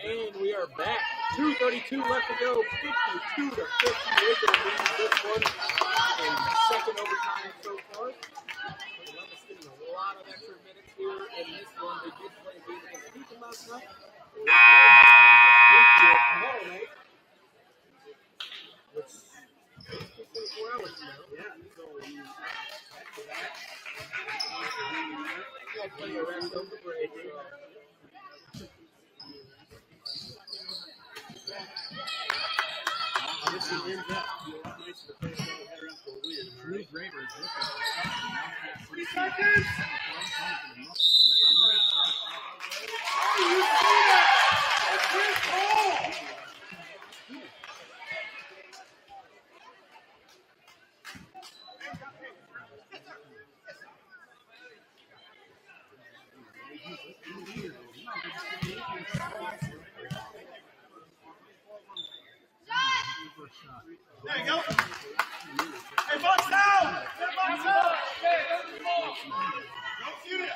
And we are back. 2:32 left to go. 52 to 50. We're going to lead this one in second overtime so far. Columbus getting a lot of extra minutes here in this one. They did play a game against Houston last night. Tomorrow night, which is 24 hours from now. Yeah, so after that, we'll play the rest of the break. This is in depth. nice to finish out the header after a win. Drew Graber's looking. 3 seconds. There you go. Hey, box down! Get box out! Don't shoot it!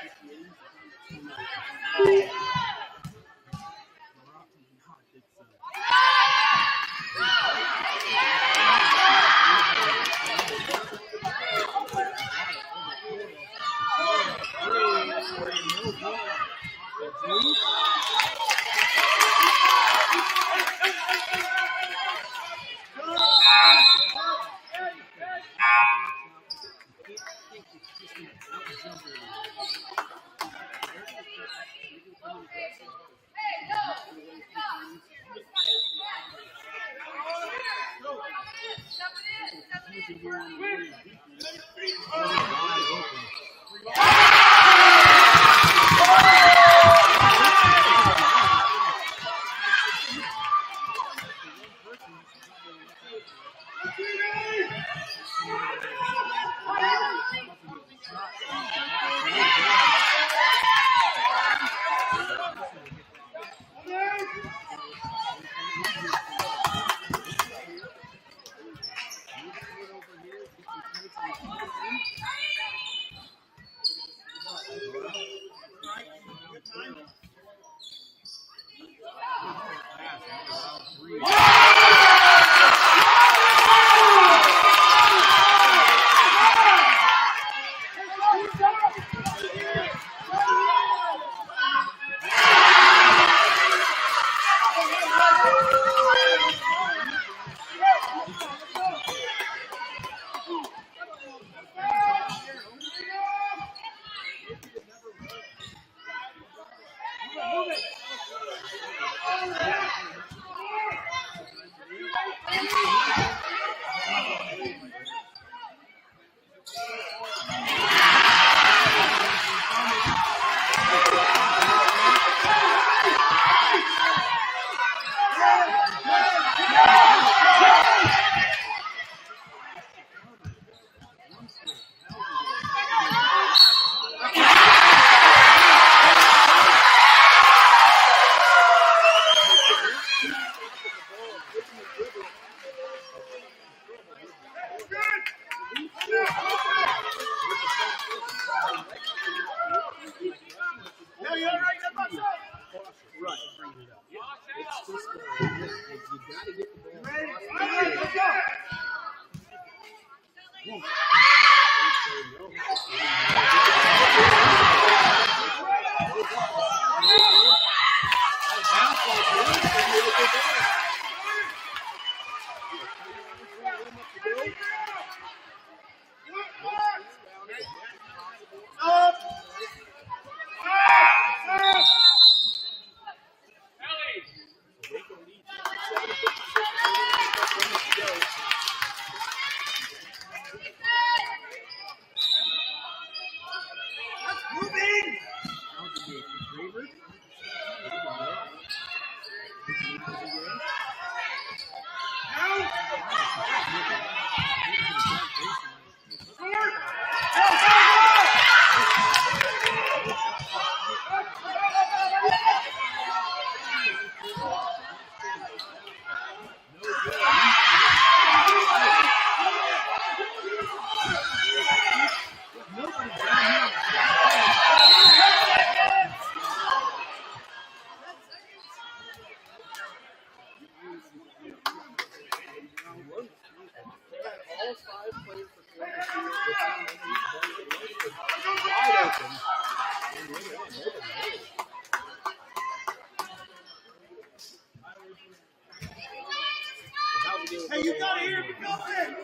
Hey, you got to hear me, go in.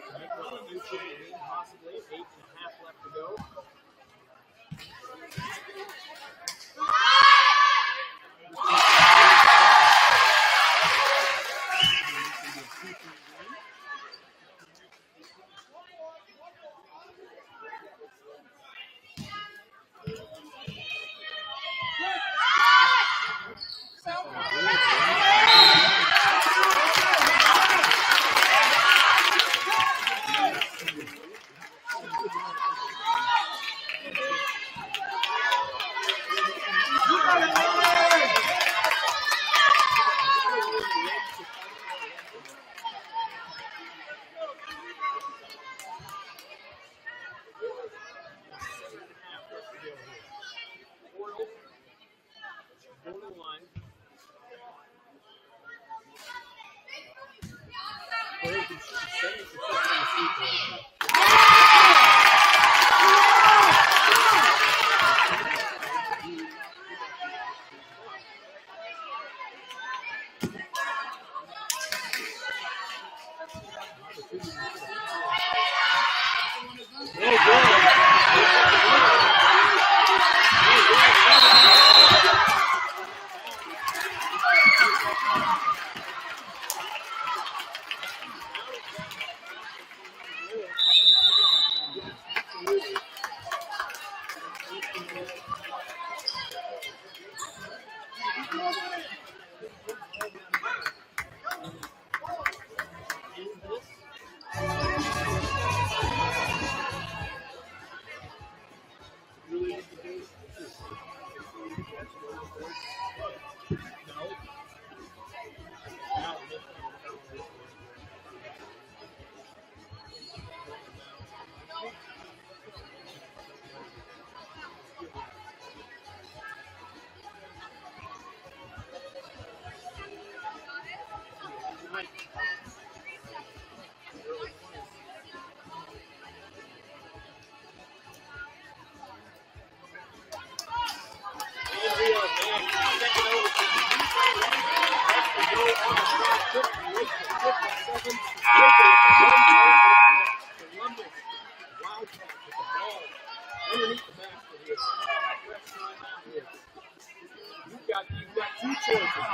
Possibly 8.5 left to go. Perry can shoot 70% from the free throw line. You've got two choices.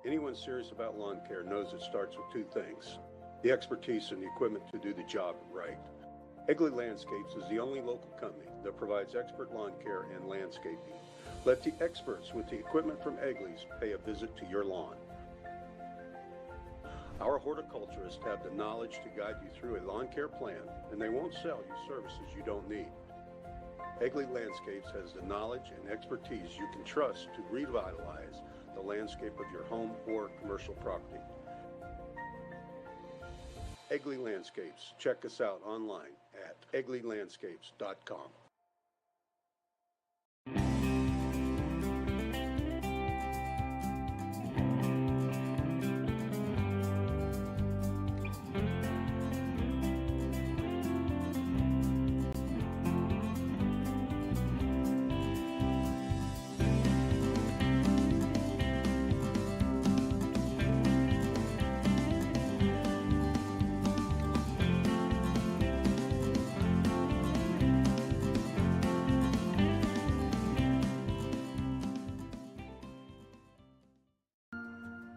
Anyone serious about lawn care knows it starts with two things: the expertise and the equipment to do the job right. Egley Landscapes is the only local company that provides expert lawn care and landscaping. Let the experts with the equipment from Egley's pay a visit to your lawn. Our horticulturists have the knowledge to guide you through a lawn care plan, and they won't sell you services you don't need. Egley Landscapes has the knowledge and expertise you can trust to revitalize the landscape of your home or commercial property. Egley Landscapes. Check us out online at egleylandscapes.com.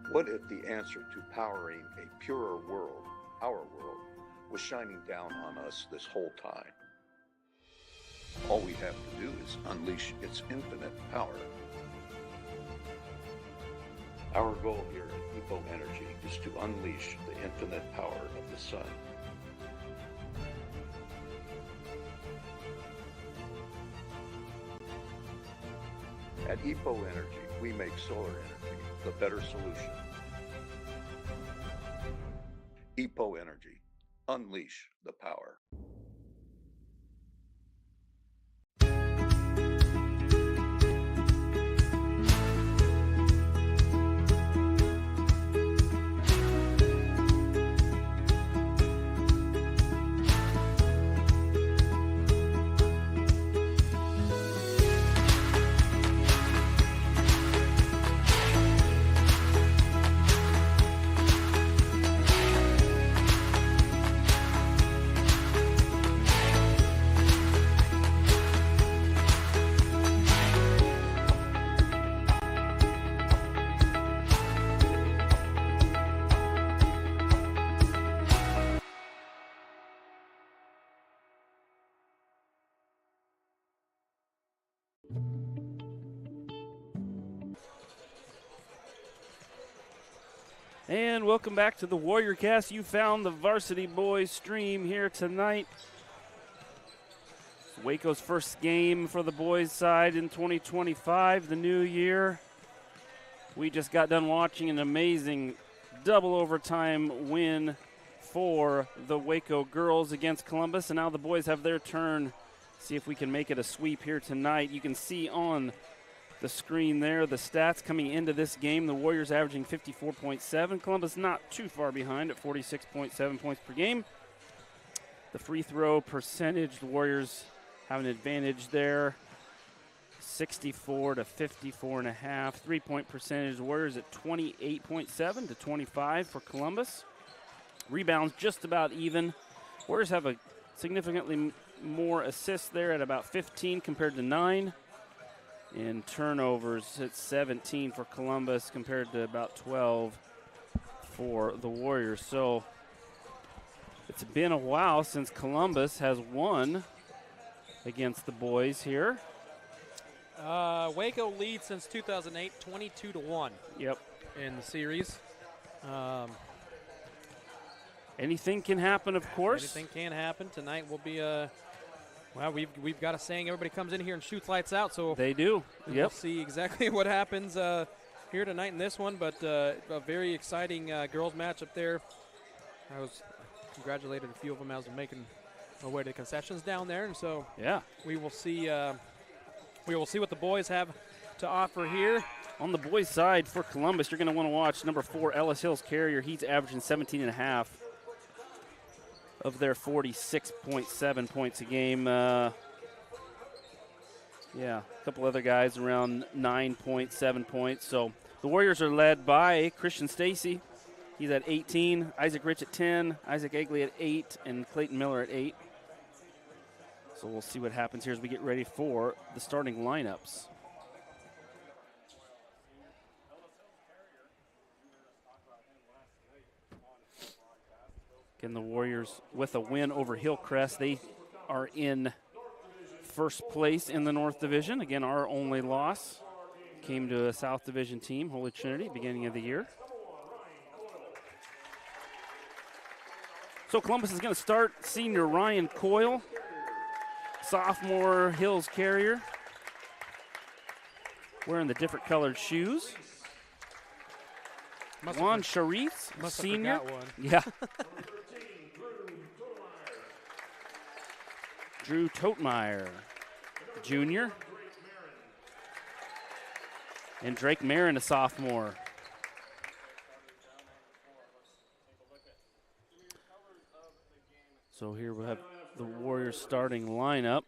What if the answer to powering a purer world, our world, was shining down on us this whole time? All we have to do is unleash its infinite power. Our goal here at Eco Energy is to unleash the infinite power of the sun. At Eco Energy, we make solar energy the better solution. EPO Energy. Unleash the power. And welcome back to the Warrior Cast. You found the Varsity Boys stream here tonight. It's Waco's first game for the boys' side in 2025, the new year. We just got done watching an amazing double overtime win for the Waco girls against Columbus, and now the boys have their turn. See if we can make it a sweep here tonight. You can see on the screen there the stats coming into this game. The Warriors averaging 54.7. Columbus not too far behind at 46.7 points per game. The free throw percentage, the Warriors have an advantage there, 64 to 54.5. 3-point percentage, the Warriors at 28.7 to 25 for Columbus. Rebounds just about even. Warriors have a significantly more assists there at about 15 compared to 9. In turnovers, it's 17 for Columbus compared to about 12 for the Warriors. So it's been a while since Columbus has won against the boys here. Waco leads since 2008, 22-1. Yep. In the series. Anything can happen, of course. Anything can happen. Tonight will be well, we've got a saying, everybody comes in here and shoots lights out. So they do. We'll see exactly what happens here tonight in this one. But a very exciting girls matchup there. I was congratulated a few of them as they're making their way to the concessions down there, and so yeah, we will see. We will see what the boys have to offer here. On the boys' side for Columbus, you're going to want to watch number 4, Ellis Hills Carrier. He's averaging 17.5 of their 46.7 points a game. Yeah, a couple other guys around 9.7 points. So the Warriors are led by Christian Stacy. He's at 18, Isaac Rich at 10, Isaac Egley at 8, and Clayton Miller at 8. So we'll see what happens here as we get ready for the starting lineups. Again, the Warriors with a win over Hillcrest. They are in first place in the North Division. Again, our only loss came to a South Division team, Holy Trinity, beginning of the year. So Columbus is going to start senior Ryan Coyle, sophomore Hills Carrier, wearing the different colored shoes. Juan Sharif, senior. One. Yeah. Drew Totemeyer, junior. And Drake Marin, a sophomore. So here we have the Warriors starting lineup.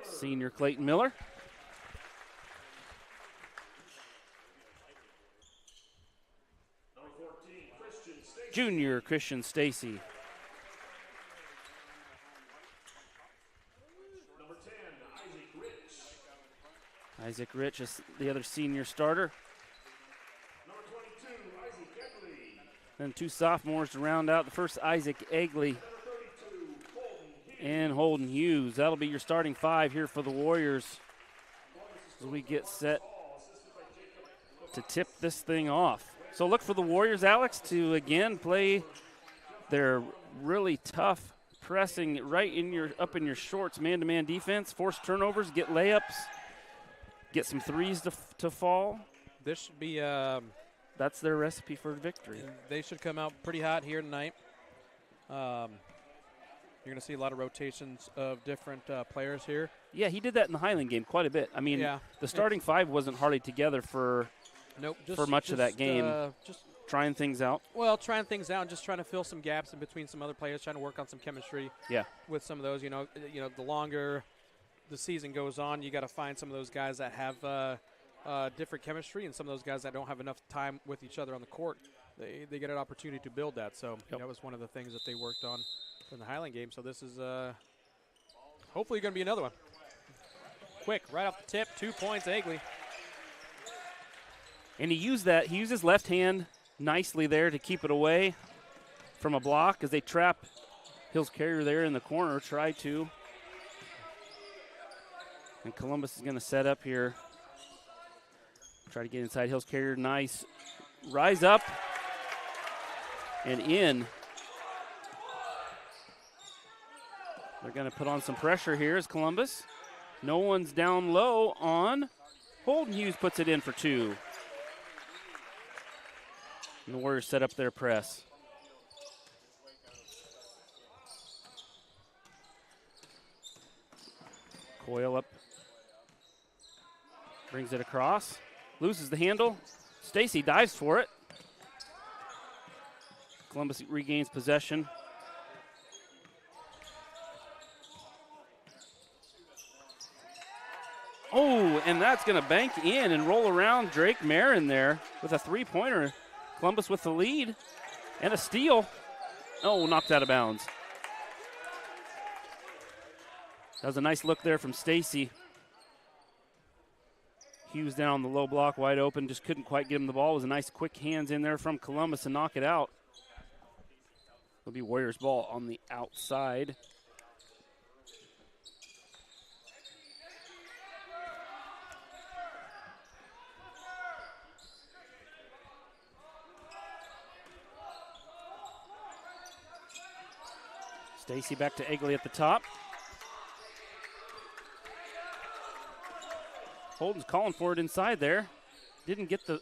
Senior Clayton Miller. Junior Christian Stacy. Isaac Rich is the other senior starter. Then two sophomores to round out the first, Isaac Egley and Holden Hughes. That'll be your starting five here for the Warriors as we get set to tip this thing off. So look for the Warriors, Alex, to again play their really tough pressing right in your up in your shorts, man-to-man defense, force turnovers, get layups, get some threes to fall. This should be that's their recipe for victory. They should come out pretty hot here tonight. You're going to see a lot of rotations of different players here. Yeah, he did that in the Highland game quite a bit. I mean, yeah, the starting five wasn't hardly together for much of that game. Just trying things out. Well, trying things out and just trying to fill some gaps in between some other players, trying to work on some chemistry. Yeah. With some of those, you know, the longer the season goes on, you got to find some of those guys that have different chemistry, and some of those guys that don't have enough time with each other on the court. They get an opportunity to build that. So that was one of the things that they worked on in the Highland game. So this is hopefully going to be another one. Quick, right off the tip, 2 points, Egley. And he used his left hand nicely there to keep it away from a block as they trap Hills Carrier there in the corner, try to. And Columbus is going to set up here. Try to get inside Hills Carrier, nice. Rise up and in. They're going to put on some pressure here as Columbus. No one's down low on. Holden Hughes puts it in for two. And the Warriors set up their press. Coyle up. Brings it across. Loses the handle. Stacy dives for it. Columbus regains possession. Oh, and that's going to bank in and roll around Drake Marin there with a three-pointer. Columbus with the lead and a steal. Oh, knocked out of bounds. That was a nice look there from Stacy. Hughes down on the low block, wide open, just couldn't quite get him the ball. It was a nice quick hands in there from Columbus to knock it out. It'll be Warriors ball on the outside. Stacy back to Egley at the top. Holden's calling for it inside there. Didn't get the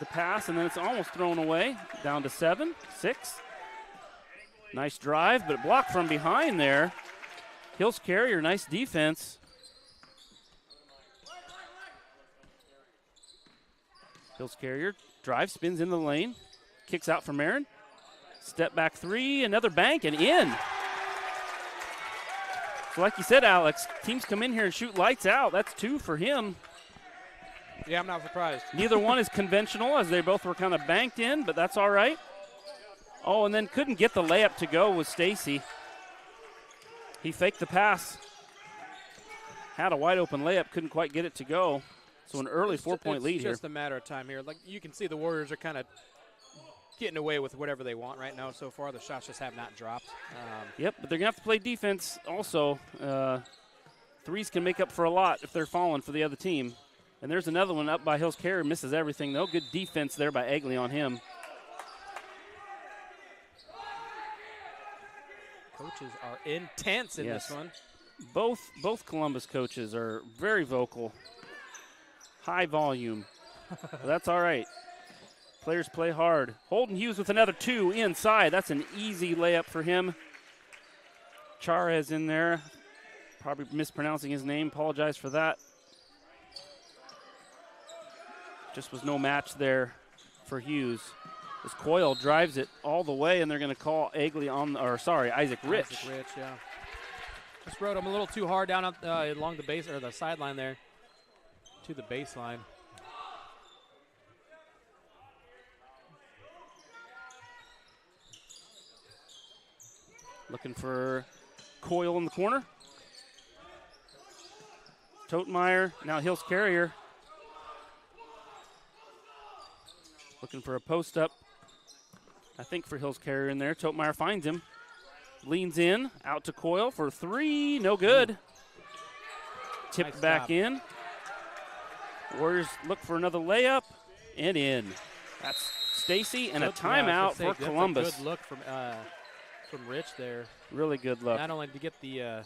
pass, and then it's almost thrown away. Down to 7, 6. Nice drive, but blocked from behind there. Hills Carrier, nice defense. Hills Carrier, drive, spins in the lane. Kicks out for Marin. Step back three, another bank, and in. So like you said, Alex, teams come in here and shoot lights out. That's 2 for him. Yeah, I'm not surprised. Neither one is conventional, as they both were kind of banked in, but that's all right. Oh, and then couldn't get the layup to go with Stacy. He faked the pass. Had a wide open layup, couldn't quite get it to go. So an early 4-point lead here. It's just a matter of time here. Like you can see, the Warriors are kind of getting away with whatever they want right now so far. The shots just have not dropped. Yep, but they're going to have to play defense also. Threes can make up for a lot if they're falling for the other team. And there's another one up by Hills Carrier. Misses everything, though. Good defense there by Egley on him. Coaches are intense in this one. Both Columbus coaches are very vocal. High volume. That's all right. Players play hard. Holden Hughes with another 2 inside. That's an easy layup for him. Charez in there. Probably mispronouncing his name. Apologize for that. Just was no match there for Hughes. As Coyle drives it all the way, and they're going to call Egley on, or sorry, Isaac Rich. Isaac Rich, yeah. Just rode him a little too hard down along the base or the sideline there to the baseline. Looking for Coyle in the corner. Totemeyer, now Hills Carrier. Looking for a post up, I think, for Hills Carrier in there. Totemeyer finds him. Leans in, out to Coyle for 3, no good. Tipped Nice back stop. in. Warriors look for another layup, and in. That's Stacy, and a timeout for Columbus. That's a good look from Rich there. Really good look. Not only to get the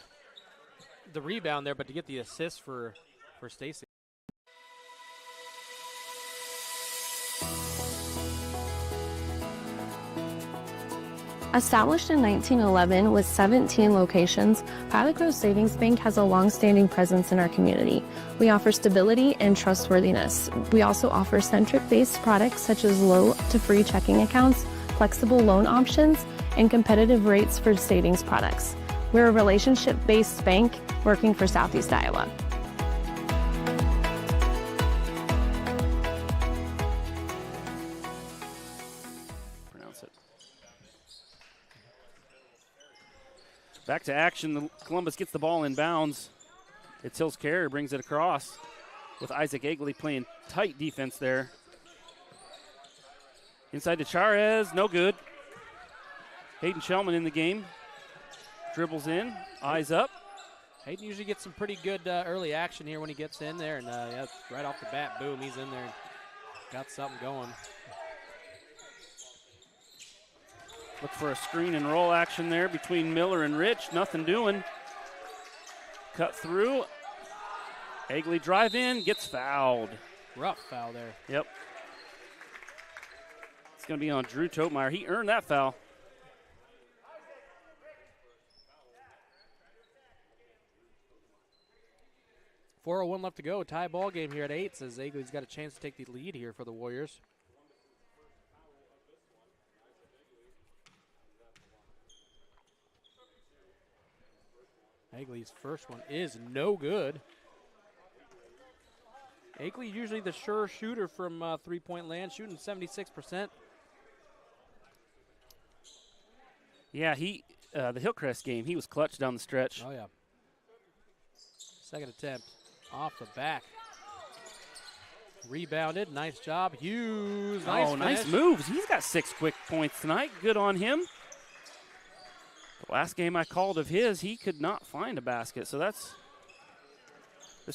rebound there, but to get the assist for Stacy. Established in 1911 with 17 locations, Pilot Grove Savings Bank has a long-standing presence in our community. We offer stability and trustworthiness. We also offer centric-based products such as low to free checking accounts, flexible loan options, and competitive rates for savings products. We're a relationship-based bank working for Southeast Iowa. Pronounce it. Back to action. Columbus gets the ball in bounds. It's Hills Carrier, brings it across with Isaac Egley playing tight defense there. Inside to Charez, no good. Hayden Shellman in the game. Dribbles in, eyes up. Hayden usually gets some pretty good early action here when he gets in there, and yeah, right off the bat, boom, he's in there and got something going. Look for a screen and roll action there between Miller and Rich. Nothing doing. Cut through. Egley drive in, gets fouled. Rough foul there. Yep. It's going to be on Drew Totemeyer. He earned that foul. .401 left to go. Tie ball game here at 8, says Egley's got a chance to take the lead here for the Warriors. Egley's first one is no good. Egley usually the sure shooter from three-point land, shooting 76%. Yeah, the Hillcrest game, he was clutch down the stretch. Oh, yeah. Second attempt off the back. Rebounded. Nice job. Hughes. Nice nice finish. moves. He's got 6 quick points tonight. Good on him. The last game I called of his, he could not find a basket. So this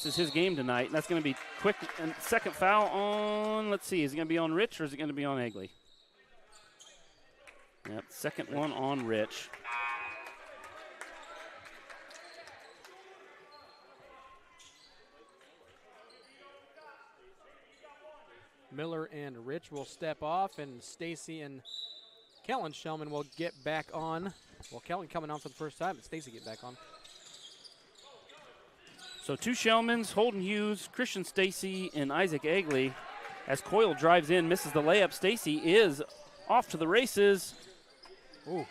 is his game tonight. And that's going to be quick. And second foul on, let's see, is it going to be on Rich or is it going to be on Egley? Yep, second one on Rich. Miller and Rich will step off, and Stacy and Kellen Shellman will get back on. Well, Kellen coming on for the first time, but Stacy get back on. So 2 Shellmans, Holden Hughes, Christian Stacy, and Isaac Egley. As Coyle drives in, misses the layup. Stacy is off to the races. Ooh.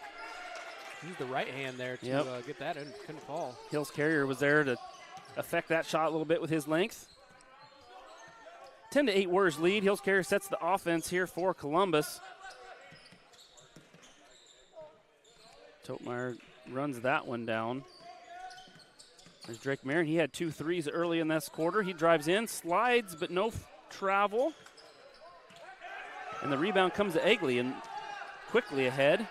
Used the right hand there to get that in. Couldn't fall. Hills Carrier was there to affect that shot a little bit with his length. 10-8 Warriors lead. Hills Carrier sets the offense here for Columbus. Totemeyer runs that one down. There's Drake Marin. He had 2 threes early in this quarter. He drives in, slides, but no travel. And the rebound comes to Egley and quickly ahead.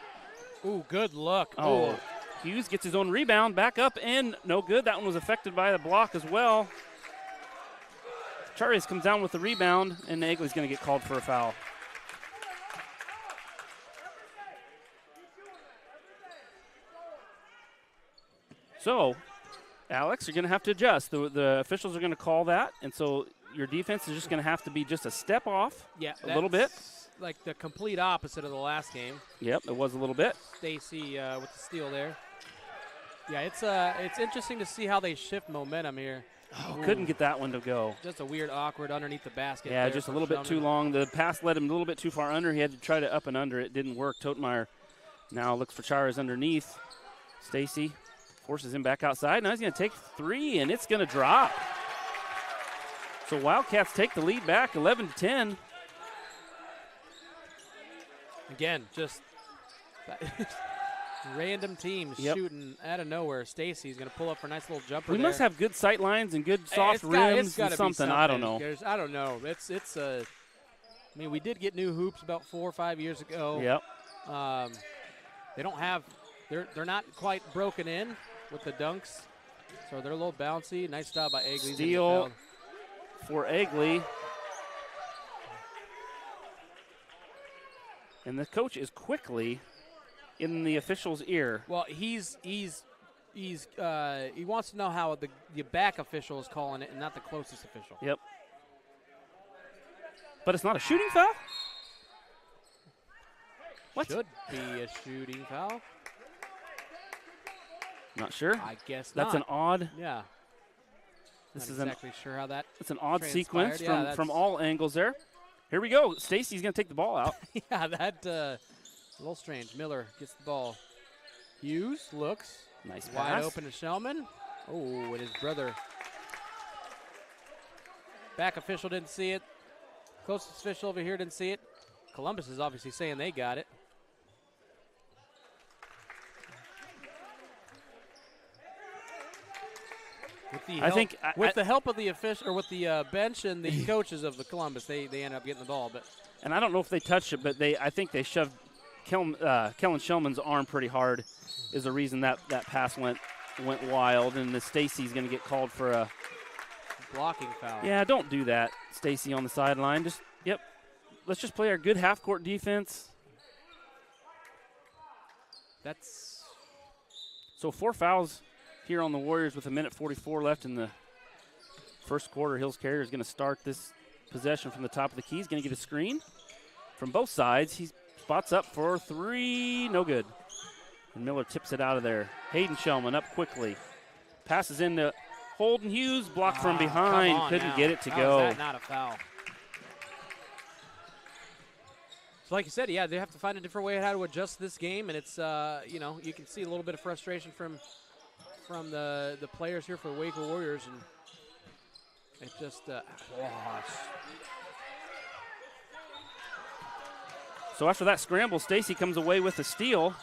Ooh, good look. Oh, Hughes gets his own rebound, back up, and no good. That one was affected by the block as well. Chares comes down with the rebound, and Egley's going to get called for a foul. So, Alex, you're going to have to adjust. The officials are going to call that, and so your defense is just going to have to be just a step off. Yeah, a little bit. Like the complete opposite of the last game. Yep, it was a little bit. Stacy with the steal there. Yeah, it's interesting to see how they shift momentum here. Oh, couldn't get that one to go. Just a weird, awkward underneath the basket. Yeah, just a little bit too long. The pass led him a little bit too far under. He had to try to up and under. It didn't work. Totemeyer now looks for Chares underneath. Stacy forces him back outside. Now he's going to take 3, and it's going to drop. So Wildcats take the lead back, 11-10. Again, just random teams shooting out of nowhere. Stacy's going to pull up for a nice little jumper. We must have good sight lines and good soft rims and something. I don't know. I don't know. It's I mean, we did get new hoops about 4 or 5 years ago. Yep. They don't have. They're not quite broken in with the dunks, so they're a little bouncy. Nice job by Egley. Steal for Egley. And the coach is quickly in the official's ear. Well, he wants to know how the back official is calling it and not the closest official. Yep. But it's not a shooting foul? What? Should be a shooting foul. Not sure. I guess that's not. an odd. Yeah. This not is exactly sure how that. It's an odd transpired. sequence from all angles there. Here we go. Stacy's going to take the ball out. Yeah, that a little strange. Miller gets the ball. Hughes looks. Nice pass. Wide open to Shellman. Oh, and his brother. Back official didn't see it. Closest official over here didn't see it. Columbus is obviously saying they got it. With the help of the official, or with the bench and the coaches of the Columbus, they end up getting the ball. But and I don't know if they touched it, but I think they shoved Kellen Shellman's arm pretty hard. Is the reason that pass went wild, and the Stacy's going to get called for a blocking foul. Yeah, don't do that, Stacy on the sideline. Let's just play our good half-court defense. So 4 fouls here on the Warriors with 1:44 left in the first quarter. Hills Carrier is going to start this possession from the top of the key. He's going to get a screen from both sides. He spots up for 3, no good. And Miller tips it out of there. Hayden Shellman up quickly. Passes into Holden Hughes, blocked from behind. Couldn't get it to go. How is that not a foul? So like you said, yeah, they have to find a different way how to adjust this game, and it's you can see a little bit of frustration from the players here for the WACO Warriors, and it just So after that scramble, Stacy comes away with a steal.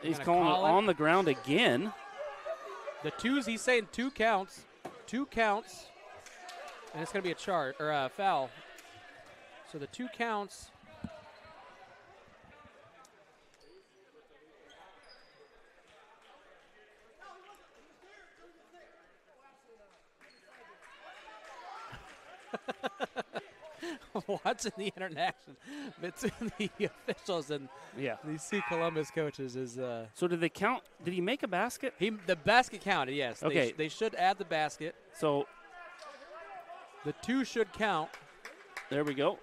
He's calling it on the ground again. The twos, he's saying 2 counts. 2 counts. And it's going to be a foul. So the 2 counts. Watching the interaction between the officials and these 2 Columbus coaches is. So did they count? Did he make a basket? The basket counted, yes. Okay. They should add the basket. So the 2 should count. There we go.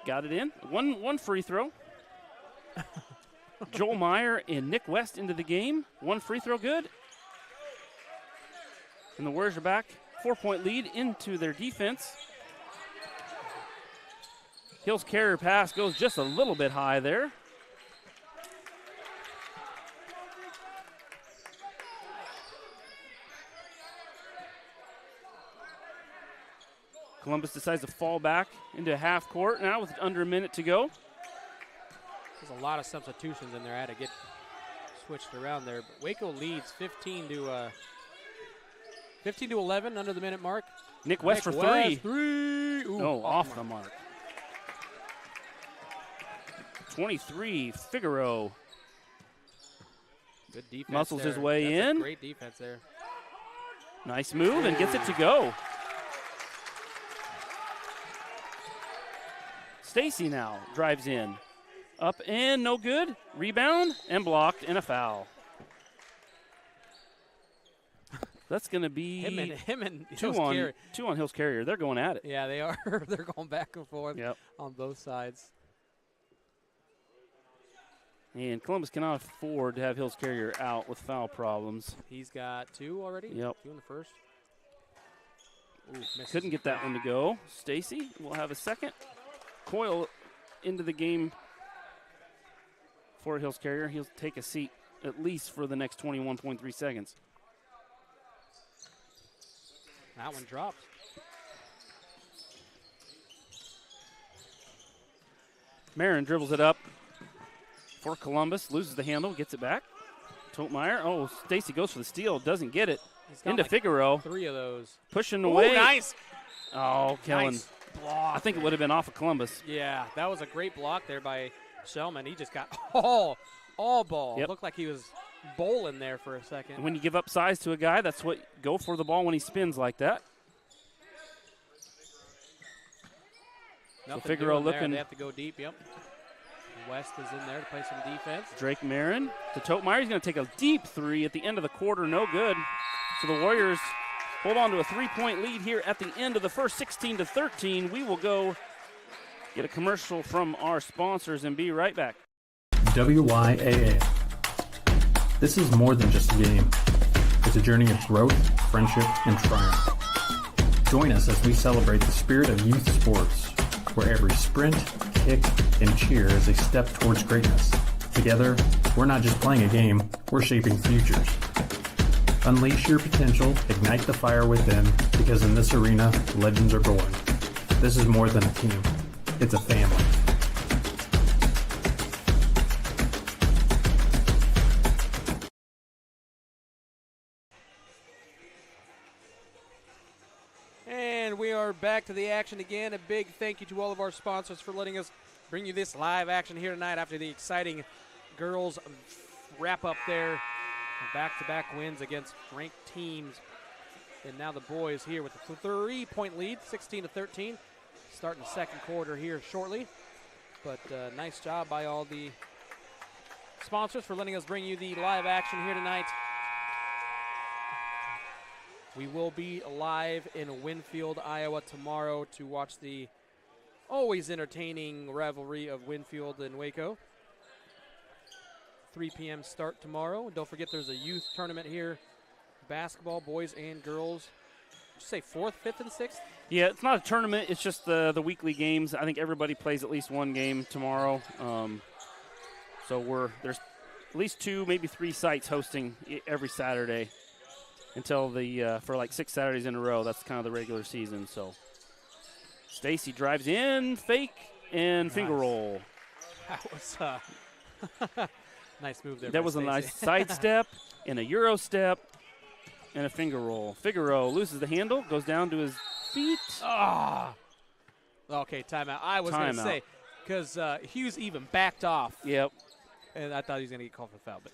Got it in. One free throw. Joel Meyer and Nick West into the game. 1 free throw good. And the Warriors are back. 4-point lead into their defense. Hills Carrier pass goes just a little bit high there. Columbus decides to fall back into half court now with under a minute to go. There's a lot of substitutions in there. I had to switched around there. But Waco leads 15 to 11 under the minute mark. Nick West for West, three. Ooh, No, off the mark. 23, Figaro. Good defense. Muscles there. his way That's in. A great defense there. Nice move and gets it to go. Stacy now drives in. Up and no good. Rebound and blocked and a foul. That's going to be Him and two on Hills Carrier. They're going at it. Yeah, they are. They're going back and forth on both sides. And Columbus cannot afford to have Hills Carrier out with foul problems. He's got 2 already. Yep. 2 in the first. Ooh, misses. Couldn't get that one to go. Stacy will have a second. Coyle into the game for Hills Carrier. He'll take a seat at least for the next 21.3 seconds. That one dropped. Marin dribbles it up for Columbus, loses the handle, gets it back. Totemeyer, oh, Stacy goes for the steal, doesn't get it. Into Figaro. 3 of those. Pushing away. Ooh, nice. Oh, Kellen. Nice block. I think it would have been off of Columbus. Yeah, that was a great block there by Shellman. He just got all ball. Yep. Looked like he was bowling there for a second. And when you give up size to a guy, that's what, go for the ball when he spins like that. Nothing so Figaro doing there. looking. They have to go deep, yep. West is in there to play some defense. Drake Marin to Totemeyer. He's going to take a deep 3 at the end of the quarter. No good. So the Warriors hold on to a 3-point lead here at the end of the first, 16-13. We will go get a commercial from our sponsors and be right back. WYAA. This is more than just a game. It's a journey of growth, friendship, and triumph. Join us as we celebrate the spirit of youth sports, where every sprint, kick, and cheer is a step towards greatness. Together, we're not just playing a game, we're shaping futures. Unleash your potential, ignite the fire within, because in this arena, legends are born. This is more than a team. It's a family. And we are back to the action again. A big thank you to all of our sponsors for letting us bring you this live action here tonight after the exciting girls wrap-up there. Back-to-back wins against ranked teams. And now the boys here with a 3-point lead, 16-13. Starting the second quarter here shortly. But nice job by all the sponsors for letting us bring you the live action here tonight. We will be live in Winfield, Iowa tomorrow to watch the always entertaining rivalry of Winfield and Waco. 3 p.m. start tomorrow. Don't forget there's a youth tournament here. Basketball, boys and girls. Did you say 4th, 5th, and 6th? Yeah, it's not a tournament. It's just the weekly games. I think everybody plays at least one game tomorrow. So there's at least 2, maybe 3 sites hosting every Saturday until for like 6 Saturdays in a row. That's kind of the regular season. So Stacy drives in, fake, and finger roll. That was nice move there. That was a nice sidestep and a Euro step and a finger roll. Figaro loses the handle, goes down to his feet. Okay, timeout. I was going to say, because Hughes even backed off. Yep. And I thought he was going to get called for foul. But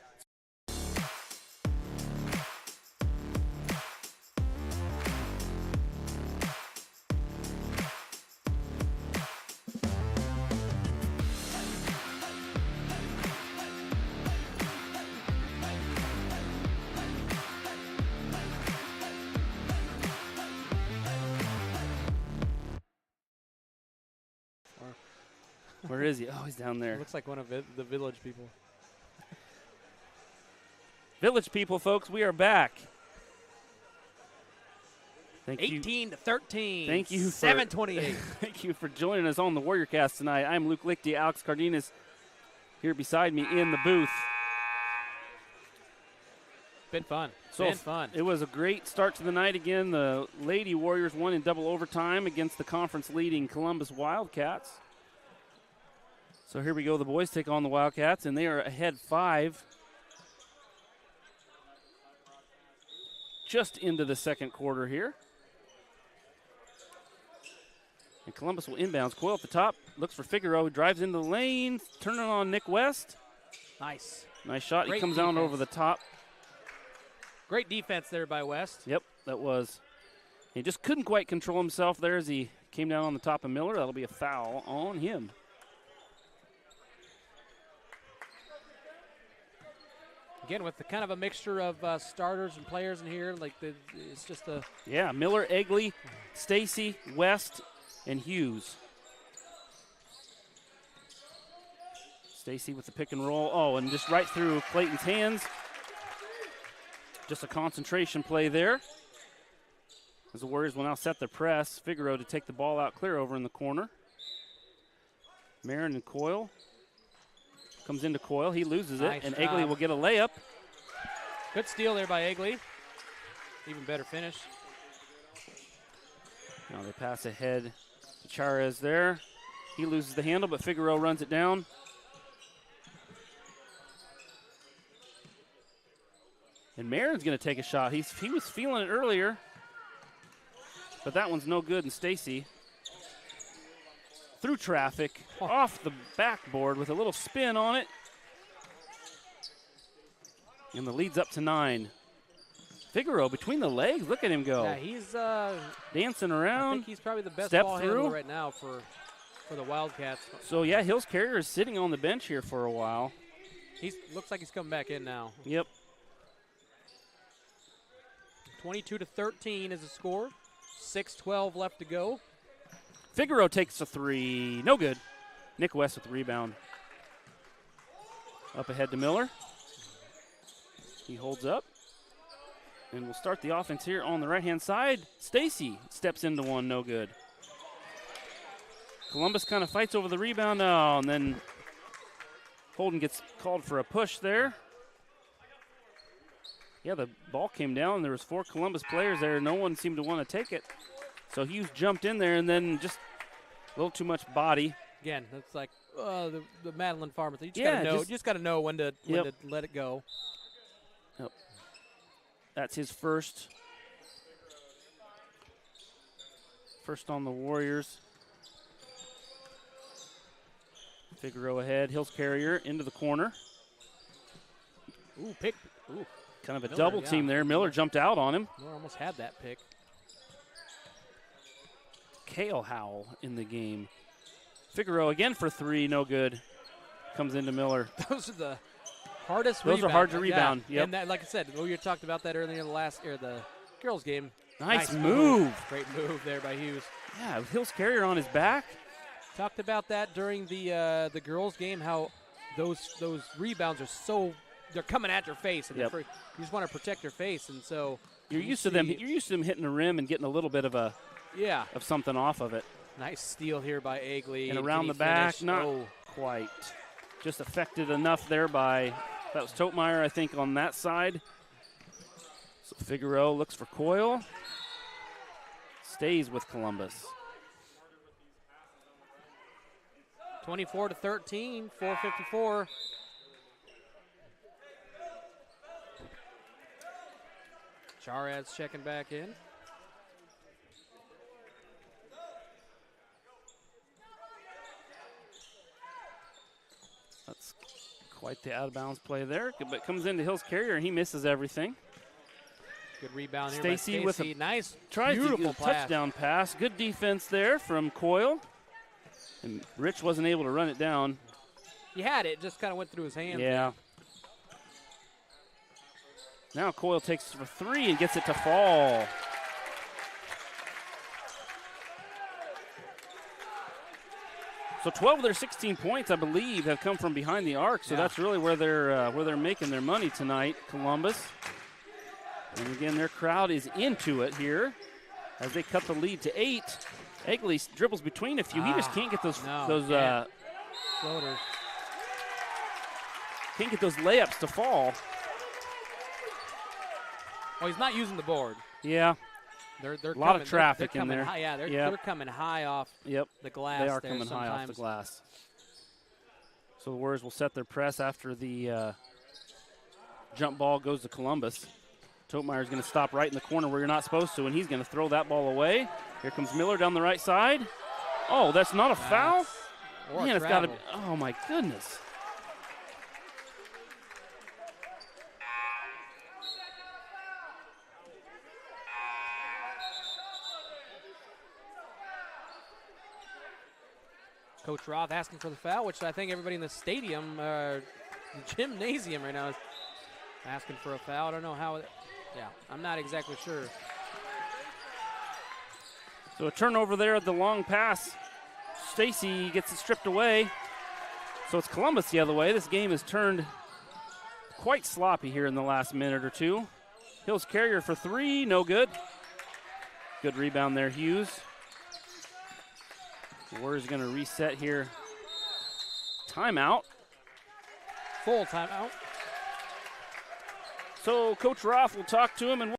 where is he? Oh, he's down there. looks like one of the village people. Village people, folks, we are back. Thank 18-13. Thank you. 7:28. Thank you for joining us on the Warrior Cast tonight. I'm Luke Lichty, Alex Cardenas here beside me in the booth. Been fun. It was a great start to the night again. The Lady Warriors won in double overtime against the conference-leading Columbus Wildcats. So here we go. The boys take on the Wildcats, and they are ahead 5 just into the second quarter here. And Columbus will inbounds. Coyle at the top, looks for Figueroa, who drives into the lane, turning on Nick West. Nice. Nice shot. Great He comes down defense. over the top. Great defense there by West. Yep, that was. He just couldn't quite control himself there as he came down on the top of Miller. That'll be a foul on him. Again, with the kind of a mixture of starters and players in here, like it's just a Yeah, Miller, Egley, Stacy, West, and Hughes. Stacy with the pick and roll. Oh, and just right through Clayton's hands. Just a concentration play there. As the Warriors will now set their press. Figueroa to take the ball out clear over in the corner. Marin and Coyle. Comes into Coyle. He loses Nice it, and job. Egley will get a layup. good steal there by Egley. Even better finish. Now they pass ahead to Charez there. He loses the handle, but Figueroa runs it down. And Marin's going to take a shot. He was feeling it earlier, but that one's no good. And Stacy, through traffic, off the backboard with a little spin on it. And the lead's up to 9. Figueroa between the legs. Look at him go. Yeah, he's Dancing I around. think he's probably the best Step ball through. handler right now for the Wildcats. So, yeah, Hills Carrier is sitting on the bench here for a while. Looks like he's coming back in now. Yep. 22-13 is the score. 6:12 left to go. Figueroa takes a 3. No good. Nick West with the rebound. Up ahead to Miller. He holds up. And we'll start the offense here on the right-hand side. Stacy steps into one. No good. Columbus kind of fights over the rebound. Oh, and then Holden gets called for a push there. Yeah, the ball came down. There was 4 Columbus players there. No one seemed to want to take it. So Hughes jumped in there and then just a little too much body. Again, that's like the Madeline Farmer thing. You Yeah, just gotta know when to let it go. Yep. That's his first on the Warriors. Figueroa ahead. Hills Carrier into the corner. Ooh, pick. Ooh, Kind of a Miller, double yeah. team there. Miller jumped out on him. Miller almost had that pick. Kale Howell in the game. Figueroa again for 3. No good. Comes into Miller. Those are the hardest. Those are hard to rebound. Yeah. Yep. And that, like I said, we talked about that earlier in the girls' game. Nice move. Great move there by Hughes. Yeah, Hills Carrier on his back. Talked about that during the girls' game. How those rebounds are they're coming at your face, and Yep. you just want to protect your face, and so You're used to them hitting the rim and getting a little bit of something off of it. Nice steal here by Egley. And around Can the he back, finish? not Oh. quite. Just affected enough there by, that was Totemeyer, I think, on that side. So Figueroa looks for Coyle. Stays with Columbus. 24-13, 4:54. Charez checking back in. That's quite the out-of-bounds play there, but comes into Hills Carrier, and he misses everything. Good rebound here by Stacy with a nice, tries to beautiful get a pass. touchdown pass. Good defense there from Coyle. And Rich wasn't able to run it down. He had it, just kind of went through his hands. Yeah. Now Coyle takes for 3 and gets it to fall. So 12 of their 16 points, I believe, have come from behind the arc. So that's really where they're making their money tonight, Columbus. And again, their crowd is into it here as they cut the lead to 8. Egley dribbles between a few. He just can't get those floaters. Can't get those layups to fall. Oh, he's not using the board. Yeah. They're a lot of traffic they're in there. High, they're coming high off the glass. They are there coming high off the glass. So the Warriors will set their press after the jump ball goes to Columbus. Topmeyer's going to stop right in the corner where you're not supposed to, and he's going to throw that ball away. Here comes Miller down the right side. Oh, that's not a foul? Man, it's got to be. Oh, my goodness. Coach Roth asking for the foul, which I think everybody in the stadium, gymnasium right now is asking for a foul. I don't know how. Yeah, I'm not exactly sure. So a turnover there at the long pass. Stacy gets it stripped away. So it's Columbus the other way. This game has turned quite sloppy here in the last minute or two. Hills Carrier for three, no good. Good rebound there, Hughes. Warriors going to reset here. Timeout. Full timeout. So Coach Roth will talk to him and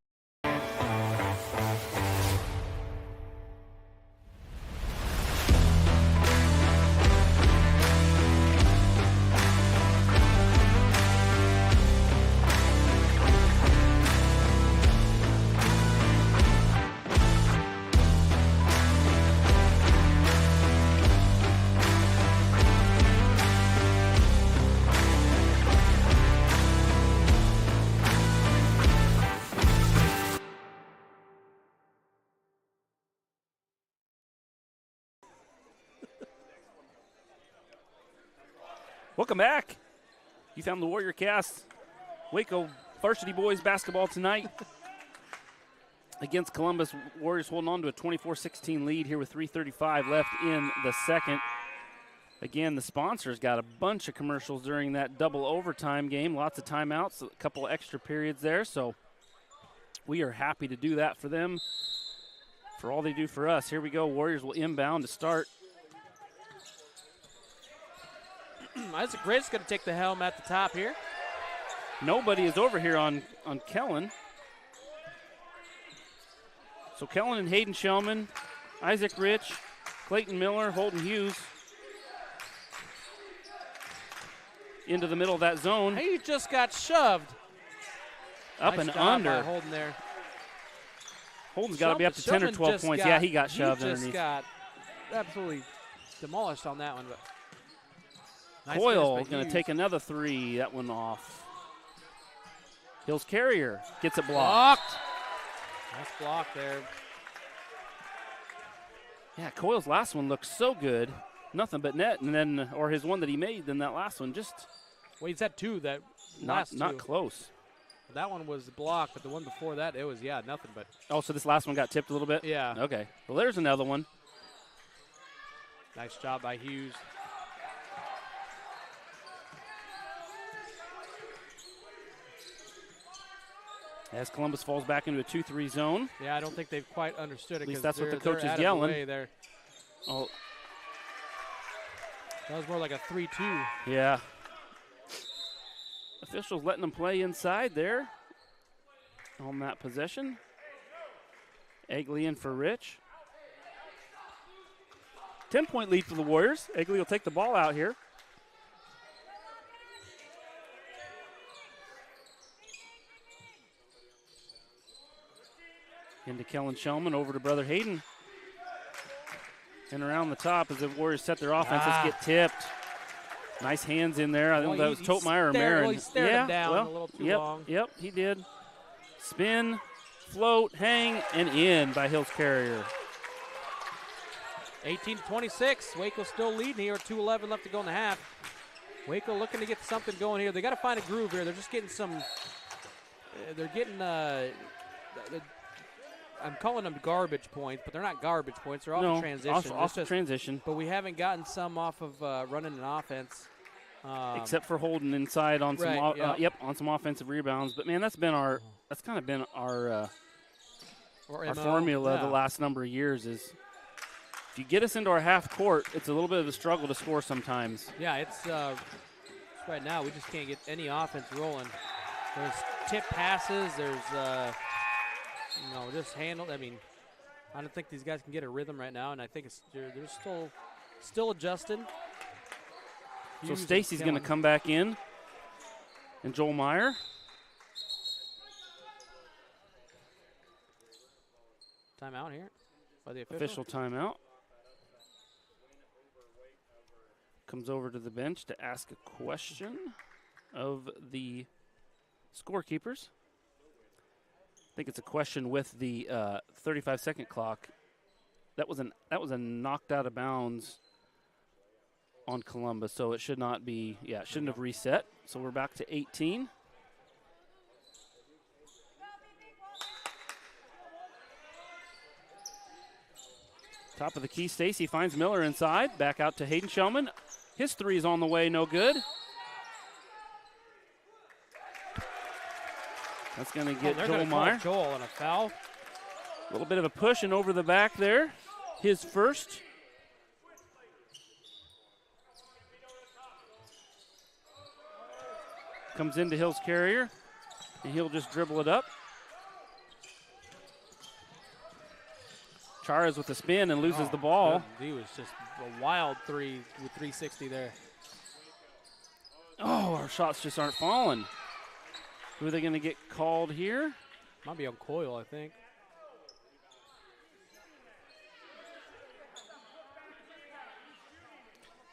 welcome back. You found the Warrior Cast. Waco Varsity boys basketball tonight against Columbus. Warriors holding on to a 24-16 lead here with 3:35 left in the second. Again, the sponsors got a bunch of commercials during that double overtime game. Lots of timeouts, a couple extra periods there. So we are happy to do that for them, for all they do for us. Here we go. Warriors will inbound to start. Isaac Ritt's going to take the helm at the top here. Nobody is over here on Kellen. So Kellen and Hayden Shellman, Isaac Rich, Clayton Miller, Holden Hughes into the middle of that zone. He just got shoved. Up nice and job under. by Holden there. Holden's got to be up to 10 or 12 points. Yeah, he got shoved underneath. He just got absolutely demolished on that one. But nice Coyle going to take another three. That one off. Hills Carrier gets it blocked. Nice block there. Yeah, Coyle's last one looked so good. Nothing but net, and then, or his one that he made, then that last one just. Well, he's had two that not close. That one was blocked, but the one before that, it was, nothing but. Oh, so this last one got tipped a little bit? Yeah. Okay. Well, there's another one. Nice job by Hughes. As Columbus falls back into a 2-3 zone. Yeah, I don't think they've quite understood it. At least that's what the they're coach is out of the yelling. way there. Oh. That was more like a 3-2. Yeah. Officials letting them play inside there on that possession. Egley in for Rich. 10-point lead for the Warriors. Egley will take the ball out here. Into Kellen Shellman, over to Brother Hayden. And around the top as the Warriors set their offense. Let's get tipped. Nice hands in there. I think that was Topmeyer or Marin. Well, he stared him down a little too long. Yep, he did. Spin, float, hang, and in by Hills Carrier. 18-26. Waco still leading here. 2:11 left to go in the half. Waco looking to get something going here. They got to find a groove here. They're just getting some. They're getting. I'm calling them garbage points, but they're not garbage points. They're off transition. Off transition. But we haven't gotten some off of running an offense. Except for holding inside on some, on some offensive rebounds. But man, that's kind of been our formula the last number of years. Is if you get us into our half court, it's a little bit of a struggle to score sometimes. Yeah, it's right now we just can't get any offense rolling. There's tip passes. There's just handled. I mean, I don't think these guys can get a rhythm right now, and I think they're still adjusting. So Stacy's going to come back in, and Joel Meyer. Timeout here by the Official timeout. Comes over to the bench to ask a question of the scorekeepers. I think it's a question with the 35-second clock. That was a knocked out of bounds on Columbus, so it should not be. Yeah, it shouldn't have reset. So we're back to 18. Top of the key, Stacy finds Miller inside. Back out to Hayden Shellman. His three is on the way, no good. That's going to get Joel Meyer. Joel and a foul. A little bit of a push and over the back there. His first. Comes into Hill's carrier, and he'll just dribble it up. Charas with the spin and loses the ball. He was just a wild three with 360 there. Oh, our shots just aren't falling. Who are they going to get called here? Might be on Coyle, I think.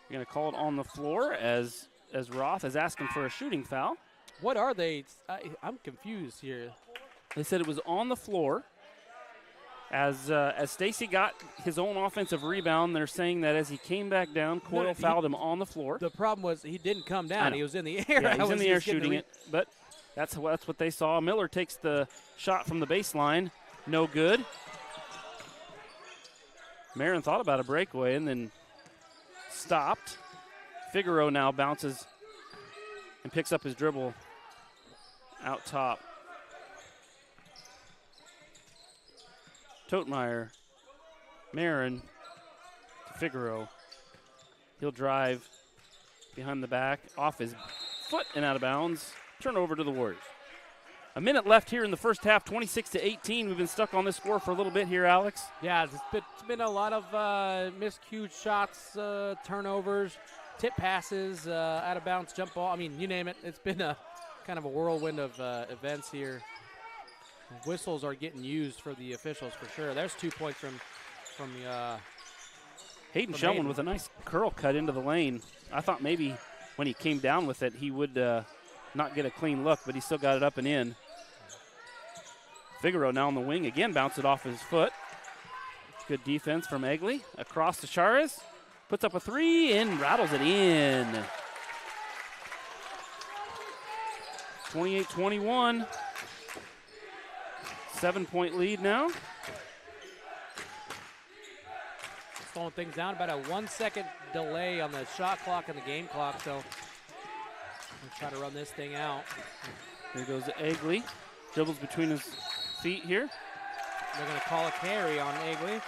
You're going to call it on the floor as Roth is asking for a shooting foul. What are they? I'm confused here. They said it was on the floor. As Stacy got his own offensive rebound, they're saying that as he came back down, Coyle fouled him on the floor. The problem was he didn't come down. He was in the air. Yeah, he was in the air shooting it, but that's what they saw. Miller takes the shot from the baseline. No good. Marin thought about a breakaway and then stopped. Figaro now bounces and picks up his dribble out top. Totemeyer, Marin to Figaro. He'll drive behind the back, off his foot and out of bounds. Turnover to the Warriors. A minute left here in the first half, 26-18. We've been stuck on this score for a little bit here, Alex. Yeah, it's been a lot of miscued shots, turnovers, tip passes, out of bounds, jump ball. I mean, you name it. It's been a kind of a whirlwind of events here. Whistles are getting used for the officials for sure. There's 2 points from Hayden Shellman with a nice curl cut into the lane. I thought maybe when he came down with it, he would not get a clean look, but he still got it up and in. Figaro now on the wing, again bounce it off his foot. Good defense from Egley. Across to Charas, puts up a three and rattles it in. 28-21. 7-point lead now. Slowing things down, about a 1 second delay on the shot clock and the game clock, so we'll try to run this thing out. Here goes Egley. Dribbles between his feet here. They're going to call a carry on Egley.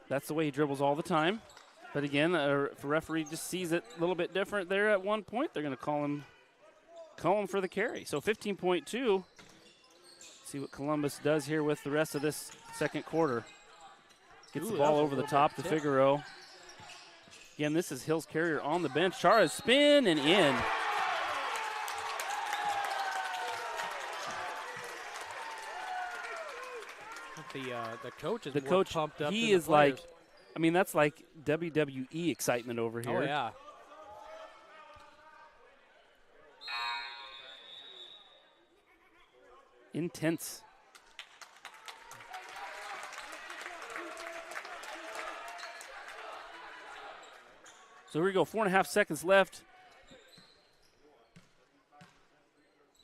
That's the way he dribbles all the time. But again, if a referee just sees it a little bit different there at one point, they're going to call him for the carry. So 15.2. See what Columbus does here with the rest of this second quarter. Gets the ball over the top to Figaro. Again, this is Hill's carrier on the bench. Charas spin and in. The coach is more coach, pumped up. He is like, I mean, that's like WWE excitement over here. Oh, yeah. Intense. So here we go, 4.5 seconds left.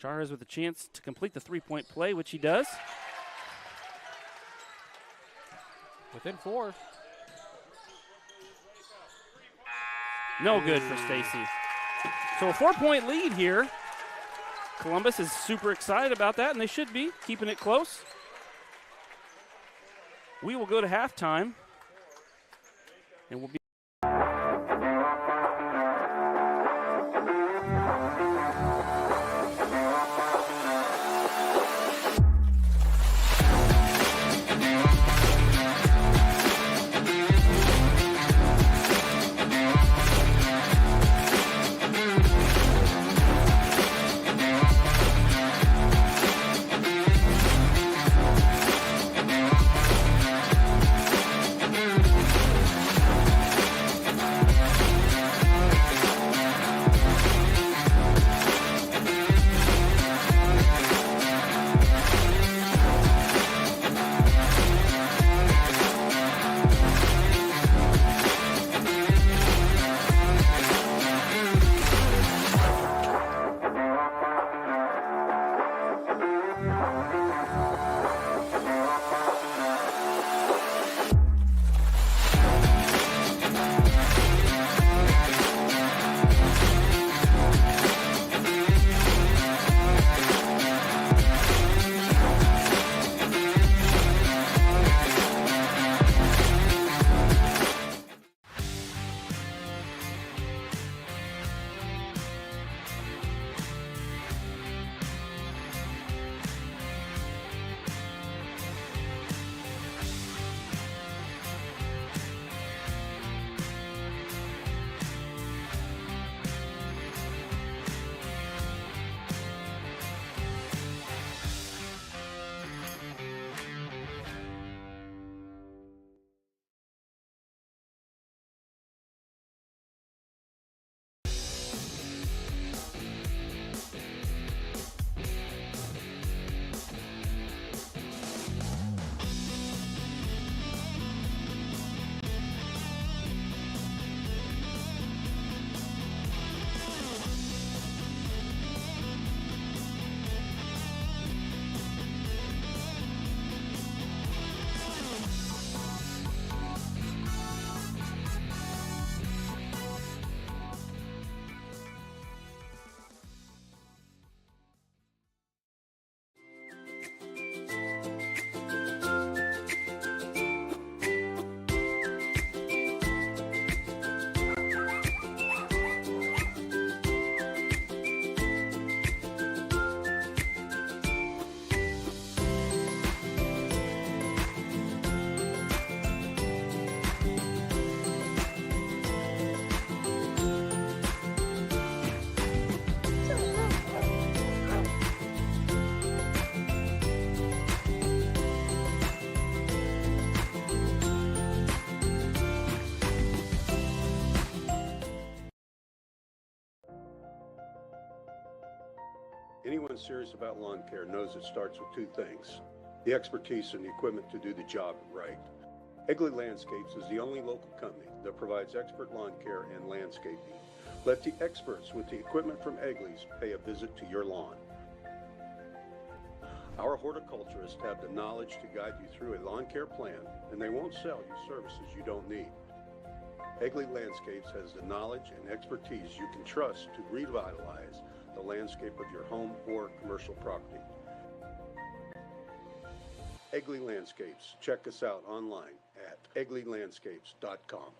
Charas with a chance to complete the three-point play, which he does. Within 4. No good for Stacy. So a 4-point lead here. Columbus is super excited about that, and they should be, keeping it close. We will go to halftime, and we'll be Anyone serious about lawn care knows it starts with two things: the expertise and the equipment to do the job right. Egley Landscapes is the only local company that provides expert lawn care and landscaping. Let the experts with the equipment from Egley's pay a visit to your lawn. Our horticulturists have the knowledge to guide you through a lawn care plan, and they won't sell you services you don't need. Egley Landscapes has the knowledge and expertise you can trust to revitalize the landscape of your home or commercial property. Egley Landscapes. Check us out online at egleylandscapes.com.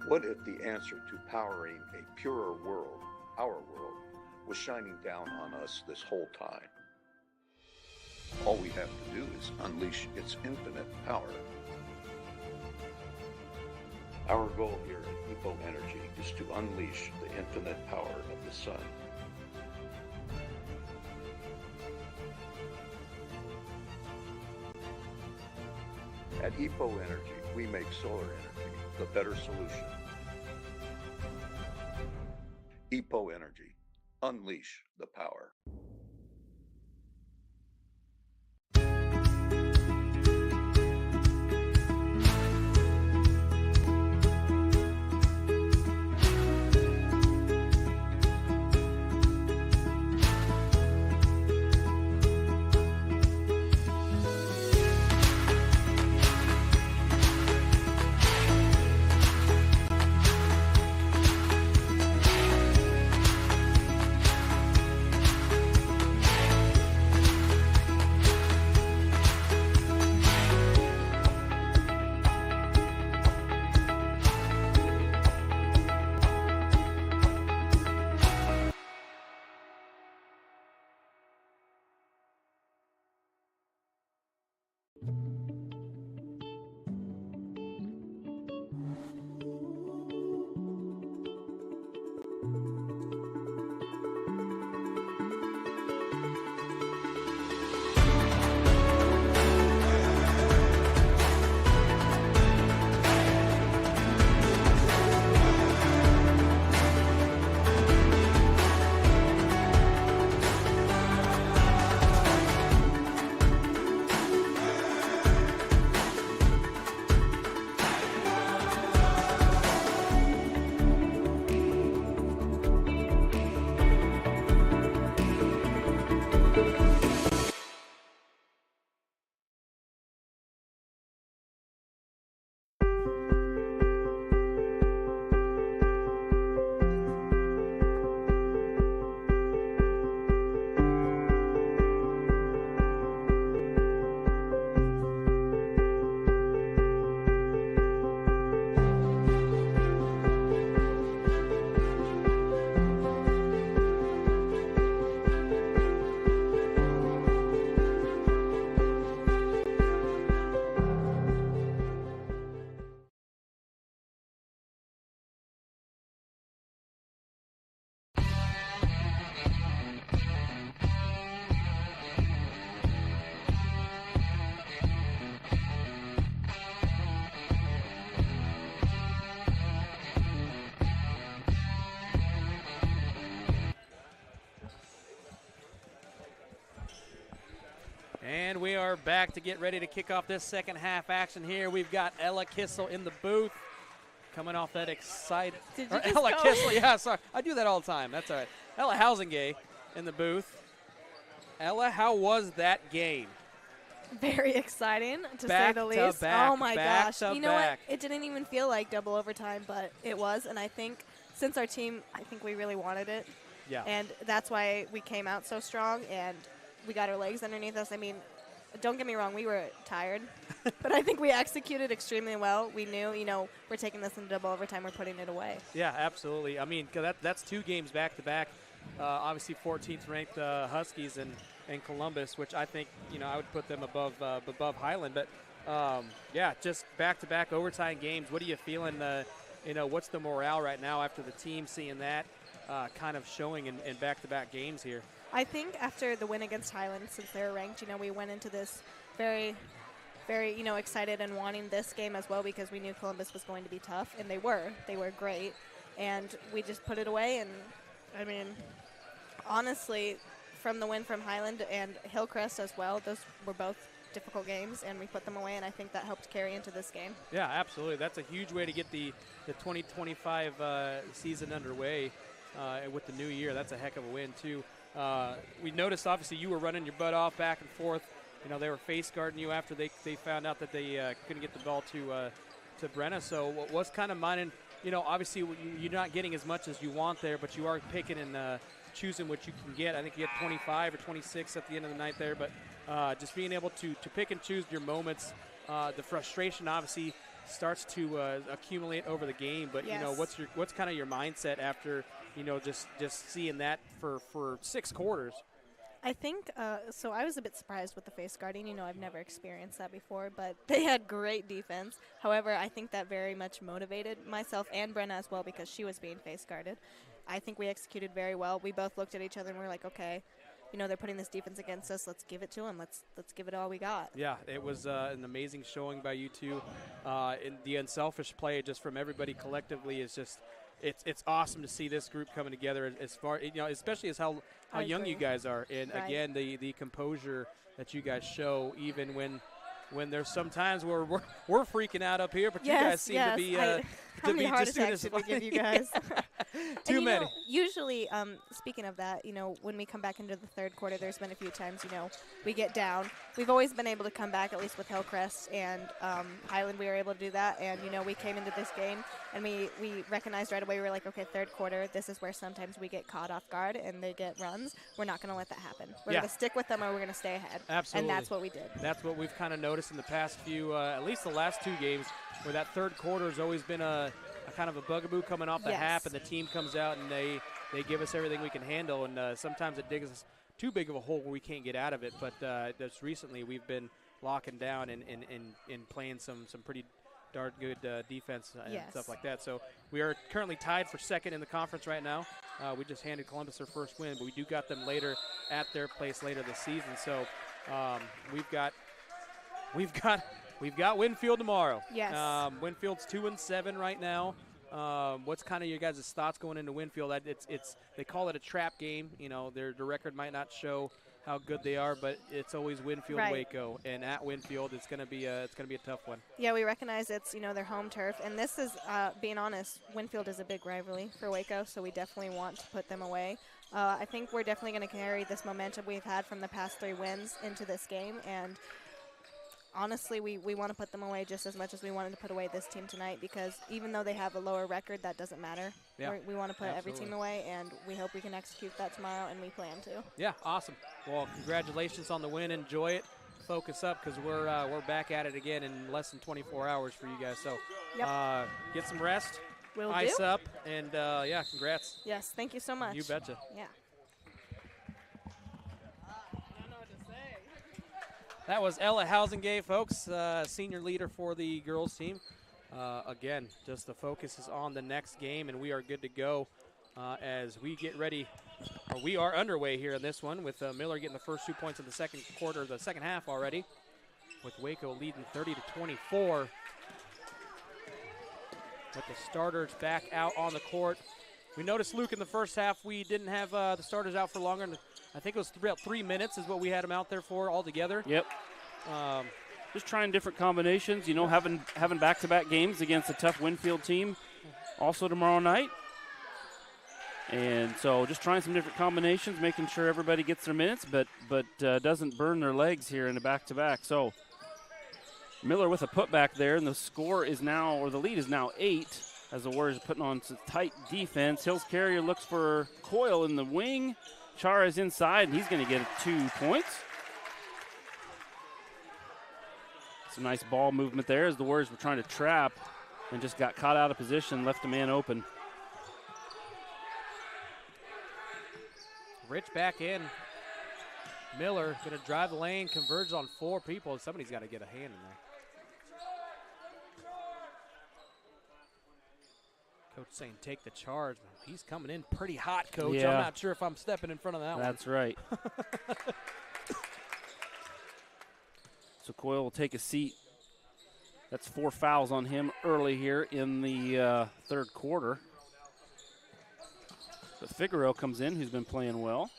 What if the answer to powering a purer world, our world, was shining down on us this whole time? All we have to do is unleash its infinite power. Our goal here at Eco Energy is to unleash the infinite power of the sun. At Eco Energy, we make solar energy the better solution. EPO Energy. Unleash the power. And we are back to get ready to kick off this second half action here. We've got Ella Kissel in the booth coming off that excited. Did you just Ella go? Kissel, yeah, sorry. I do that all the time. That's all right. Ella Housingay in the booth. Ella, how was that game? Very exciting, to Back say the to least. back, oh my back gosh. to You know back. what? It didn't even feel like double overtime, but it was. And I think since our team, I think we really wanted it. Yeah. And that's why we came out so strong and we got our legs underneath us. I mean, don't get me wrong, we were tired, but I think we executed extremely well. We knew, we're taking this into double overtime. We're putting it away. Yeah, absolutely. I mean, 'cause that's 2 games back-to-back. Obviously, 14th ranked Huskies and Columbus, which I think, I would put them above Highland. But, yeah, just back-to-back overtime games. What are you feeling? What's the morale right now after the team seeing that kind of showing in back-to-back games here? I think after the win against Highland, since they were ranked, we went into this very, very, excited and wanting this game as well because we knew Columbus was going to be tough, and they were. They were great, and we just put it away. And, I mean, honestly, from the win from Highland and Hillcrest as well, those were both difficult games, and we put them away, and I think that helped carry into this game. Yeah, absolutely. That's a huge way to get the 2025 season underway with the new year. That's a heck of a win, too. We noticed, obviously, you were running your butt off back and forth. They were face guarding you after they found out that they couldn't get the ball to Brenna. So what's kind of minding, obviously you're not getting as much as you want there, but you are picking and choosing what you can get. I think you had 25 or 26 at the end of the night there, but just being able to pick and choose your moments. The frustration obviously starts to accumulate over the game, but yes. What's kind of your mindset after just seeing that for 6 quarters? I think, so I was a bit surprised with the face guarding. I've never experienced that before, but they had great defense. However, I think that very much motivated myself and Brenna as well because she was being face guarded. I think we executed very well. We both looked at each other and we were like, okay, they're putting this defense against us. Let's give it to them. Let's give it all we got. Yeah, it was an amazing showing by you two. And the unselfish play just from everybody collectively is just it's awesome to see this group coming together as far, especially as how young you guys are. And right. Again, the composure that you guys show even when there's some times where we're freaking out up here, but yes, you guys seem to be how many heart attacks did we give you guys? Too many. Usually, speaking of that, when we come back into the third quarter, there's been a few times, we get down. We've always been able to come back, at least with Hillcrest and Highland, we were able to do that. And, we came into this game and we recognized right away, we were like, okay, third quarter, this is where sometimes we get caught off guard and they get runs. We're not going to let that happen. We're going to stick with them or we're going to stay ahead. Absolutely. And that's what we did. That's what we've kind of noticed in the past few, at least the last 2 games, where that third quarter has always been a kind of a bugaboo coming off the yes. half, and the team comes out and they give us everything we can handle, and sometimes it digs us too big of a hole where we can't get out of it. But just recently we've been locking down and playing some pretty darn good defense and yes. stuff like that. So we are currently tied for second in the conference right now. We just handed Columbus their first win, but we do got them later at their place later this season. So we've got Winfield tomorrow. Yes. Winfield's 2-7 right now. What's kind of your guys' thoughts going into Winfield? They call it a trap game. Their record might not show how good they are, but it's always Winfield, right. Waco, and at Winfield, it's gonna be a tough one. Yeah, we recognize it's their home turf, and this is being honest, Winfield is a big rivalry for Waco, so we definitely want to put them away. I think we're definitely going to carry this momentum we've had from the past 3 wins into this game, and honestly, we want to put them away just as much as we wanted to put away this team tonight, because even though they have a lower record, that doesn't matter. Yeah, we want to put absolutely. every team away, and we hope we can execute that tomorrow, and we plan to. Yeah, awesome. Well, congratulations on the win. Enjoy it. Focus up, because we're back at it again in less than 24 hours for you guys. So yep. Get some rest, Will ice do. up, and congrats. Yes, thank you so much. You betcha. Yeah. That was Ella Housengay, folks, senior leader for the girls team. Again, just the focus is on the next game, and we are good to go as we get ready. We are underway here in this one with Miller getting the first 2 points in the second quarter, the second half already, with Waco leading 30-24. With the starters back out on the court. We noticed, Luke, in the first half we didn't have the starters out for longer. I think it was about 3 minutes is what we had them out there for altogether. Yep. Just trying different combinations, having back-to-back games against a tough Winfield team also tomorrow night. And so just trying some different combinations, making sure everybody gets their minutes, but doesn't burn their legs here in a back-to-back. So Miller with a putback there, and the score is now, or the lead is now 8, as the Warriors are putting on some tight defense. Hills Carrier looks for Coyle in the wing. Chara's inside, and he's going to get 2 points. Some nice ball movement there as the Warriors were trying to trap and just got caught out of position, left a man open. Rich back in. Miller going to drive the lane, converge on 4 people. Somebody's got to get a hand in there. Coach saying take the charge. He's coming in pretty hot, Coach. Yeah. I'm not sure if I'm stepping in front of that one. That's right. So Coyle will take a seat. That's 4 fouls on him early here in the third quarter. But Figueroa comes in, who's been playing well.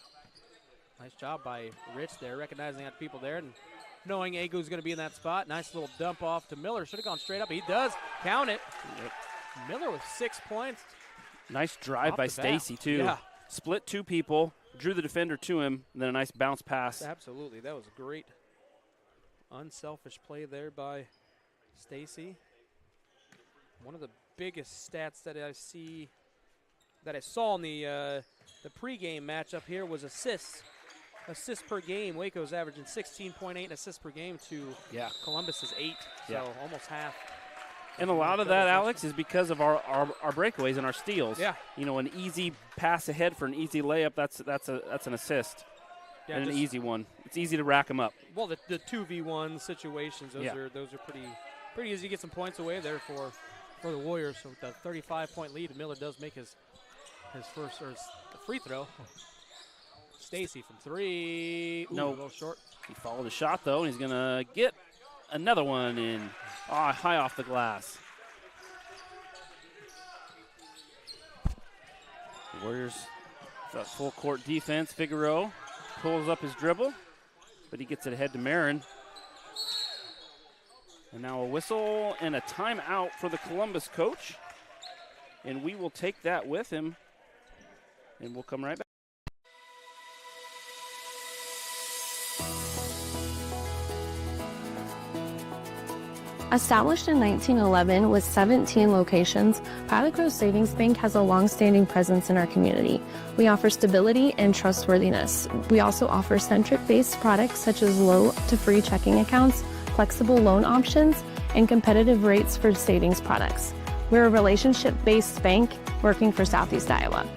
Nice job by Rich there, recognizing that people there and knowing Agu's going to be in that spot. Nice little dump off to Miller. Should have gone straight up. He does. Count it. Yep. Miller with 6 points. Nice drive Off by the bat. Stacy, too. Yeah. Split 2 people, drew the defender to him, and then a nice bounce pass. Absolutely. That was a great unselfish play there by Stacy. One of the biggest stats that I saw in the pregame matchup here was assists. Assists per game. Waco's averaging 16.8 assists per game to Columbus's 8. So almost half. And a lot of that, Alex, is because of our breakaways and our steals. Yeah. You know, an easy pass ahead for an easy layup, that's an assist. Yeah, and an easy one. It's easy to rack them up. Well, the 2v1 situations, those are pretty easy to get some points away there for the Warriors. So with that 35-point lead, Miller does make his first free throw. Stacy from 3. Ooh, No. a little short. He followed the shot, though, and he's going to get another one in. High off the glass. The Warriors, full court defense. Figueroa pulls up his dribble, but he gets it ahead to Marin. And now a whistle and a timeout for the Columbus coach. And we will take that with him, and we'll come right back. Established in 1911 with 17 locations, Pilot Grove Savings Bank has a long-standing presence in our community. We offer stability and trustworthiness. We also offer centric-based products such as low to free checking accounts, flexible loan options, and competitive rates for savings products. We're a relationship-based bank working for Southeast Iowa.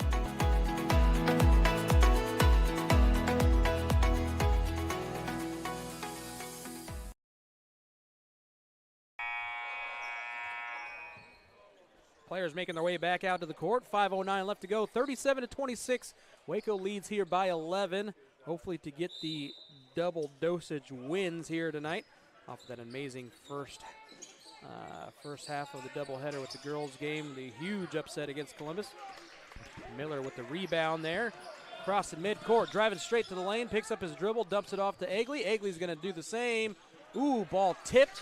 Players making their way back out to the court. 5:09 left to go. 37-26. Waco leads here by 11. Hopefully to get the double dosage wins here tonight off of that amazing first half of the doubleheader with the girls game. The huge upset against Columbus. Miller with the rebound there. Crossing midcourt, driving straight to the lane, picks up his dribble, dumps it off to Egley. Egley's going to do the same. Ooh, ball tipped.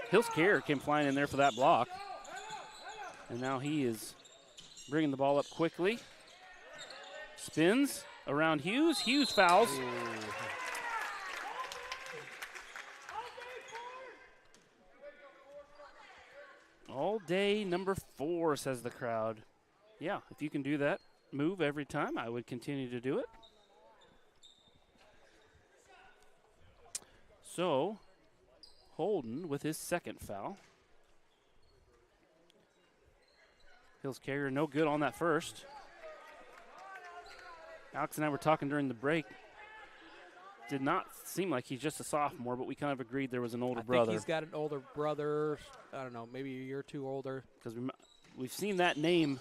Hills Carrier came flying in there for that block. And now he is bringing the ball up quickly. Spins around Hughes. Hughes fouls. Ooh. All day number 4, says the crowd. Yeah, if you can do that move every time, I would continue to do it. So, Holden with his second foul. Hills Carrier no good on that first. Alex and I were talking during the break. Did not seem like he's just a sophomore, but we kind of agreed there was an older brother. I think he's got an older brother. I don't know, maybe a year or two older. Because we've seen that name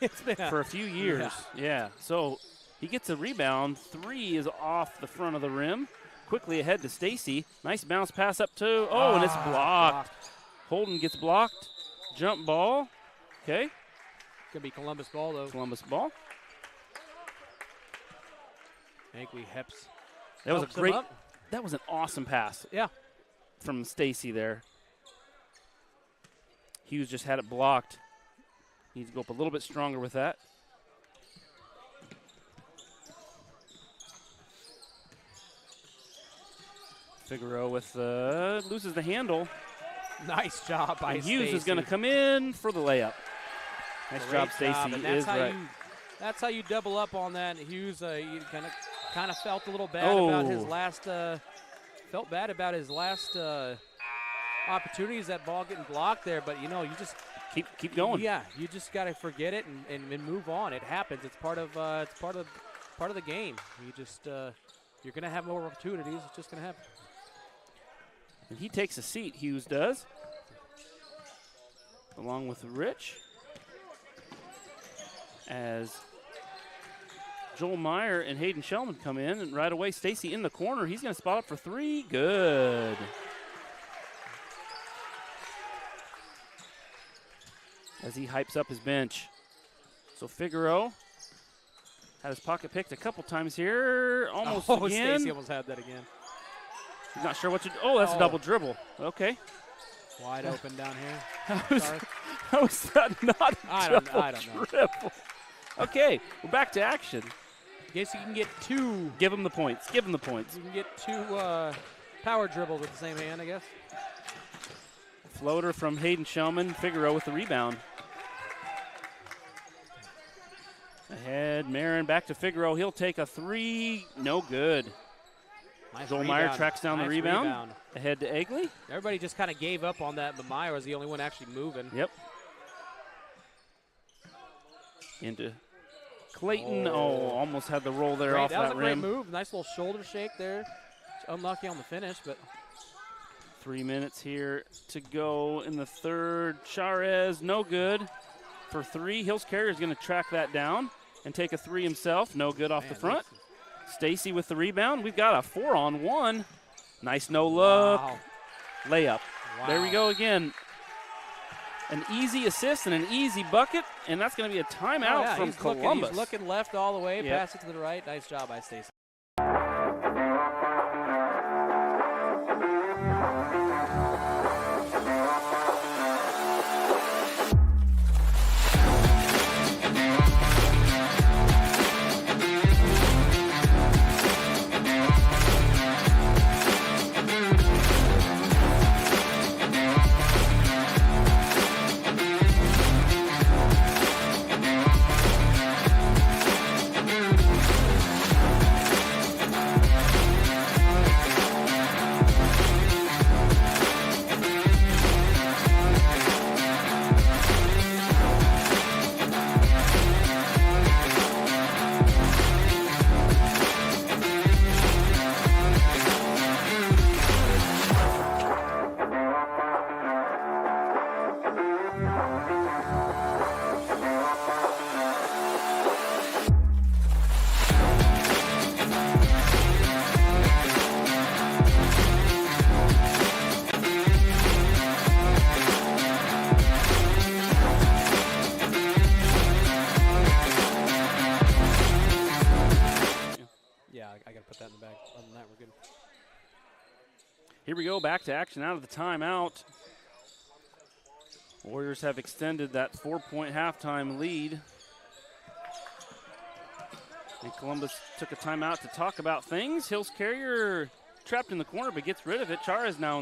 It's been for a few years. Yeah. So he gets a rebound. 3 is off the front of the rim. Quickly ahead to Stacy. Nice bounce pass up to. And it's blocked. Holden gets blocked. Jump ball. Okay. Gonna be Columbus ball though. Columbus ball. Egley Heps. That was helps a him great. up. That was an awesome pass. Yeah. From Stacy there. Hughes just had it blocked. Needs to go up a little bit stronger with that. Figueroa with loses the handle. Nice job by And Hughes Stacy. is going to come in for the layup. Nice Great job, Stacy. and that's Is how right. that's how you double up on that. Hughes, you kind of felt a little bad about his felt bad about his last opportunities, that ball getting blocked there, but you just keep going. Yeah, you just got to forget it and move on. It happens. It's part of the game. You just you're gonna have more opportunities. It's just gonna happen. And he takes a seat. Hughes does, along with Rich, as Joel Meyer and Hayden Shellman come in, and right away Stacy in the corner. He's going to spot up for three. Good. As he hypes up his bench. So Figueroa had his pocket picked a couple times here. Almost again. Stacy almost had that again. He's not sure what to do. Oh, that's a double dribble. Okay. Wide open down here. How is that not a I don't know. dribble? Okay, we're back to action. Guess you can get two. Give him the points. Give him the points. You can get two power dribbles with the same hand, I guess. Floater from Hayden Shellman. Figueroa with the rebound. Ahead, Marin back to Figueroa. He'll take a three. No good. Nice Joel rebound. Meyer tracks down the rebound. Ahead to Egley. Everybody just kind of gave up on that, but Meyer was the only one actually moving. Yep. Into Clayton. Oh, almost had the roll there off that rim. That was a great move. Nice little shoulder shake there. It's unlucky on the finish, but 3 minutes here to go in the third. Charez, no good for three. Hills Carrier is going to track that down and take a three himself. No good off the front. Stacy with the rebound. We've got a 4-on-1. Nice no look. Wow. Layup. Wow. There we go again. An easy assist and an easy bucket, and that's going to be a timeout from Columbus. He's looking left all the way, Yep. pass it to the right. Nice job by Stacy. Here we go, back to action out of the timeout. Warriors have extended that 4-point halftime lead. And Columbus took a timeout to talk about things. Hills Carrier trapped in the corner, but gets rid of it. Chara is now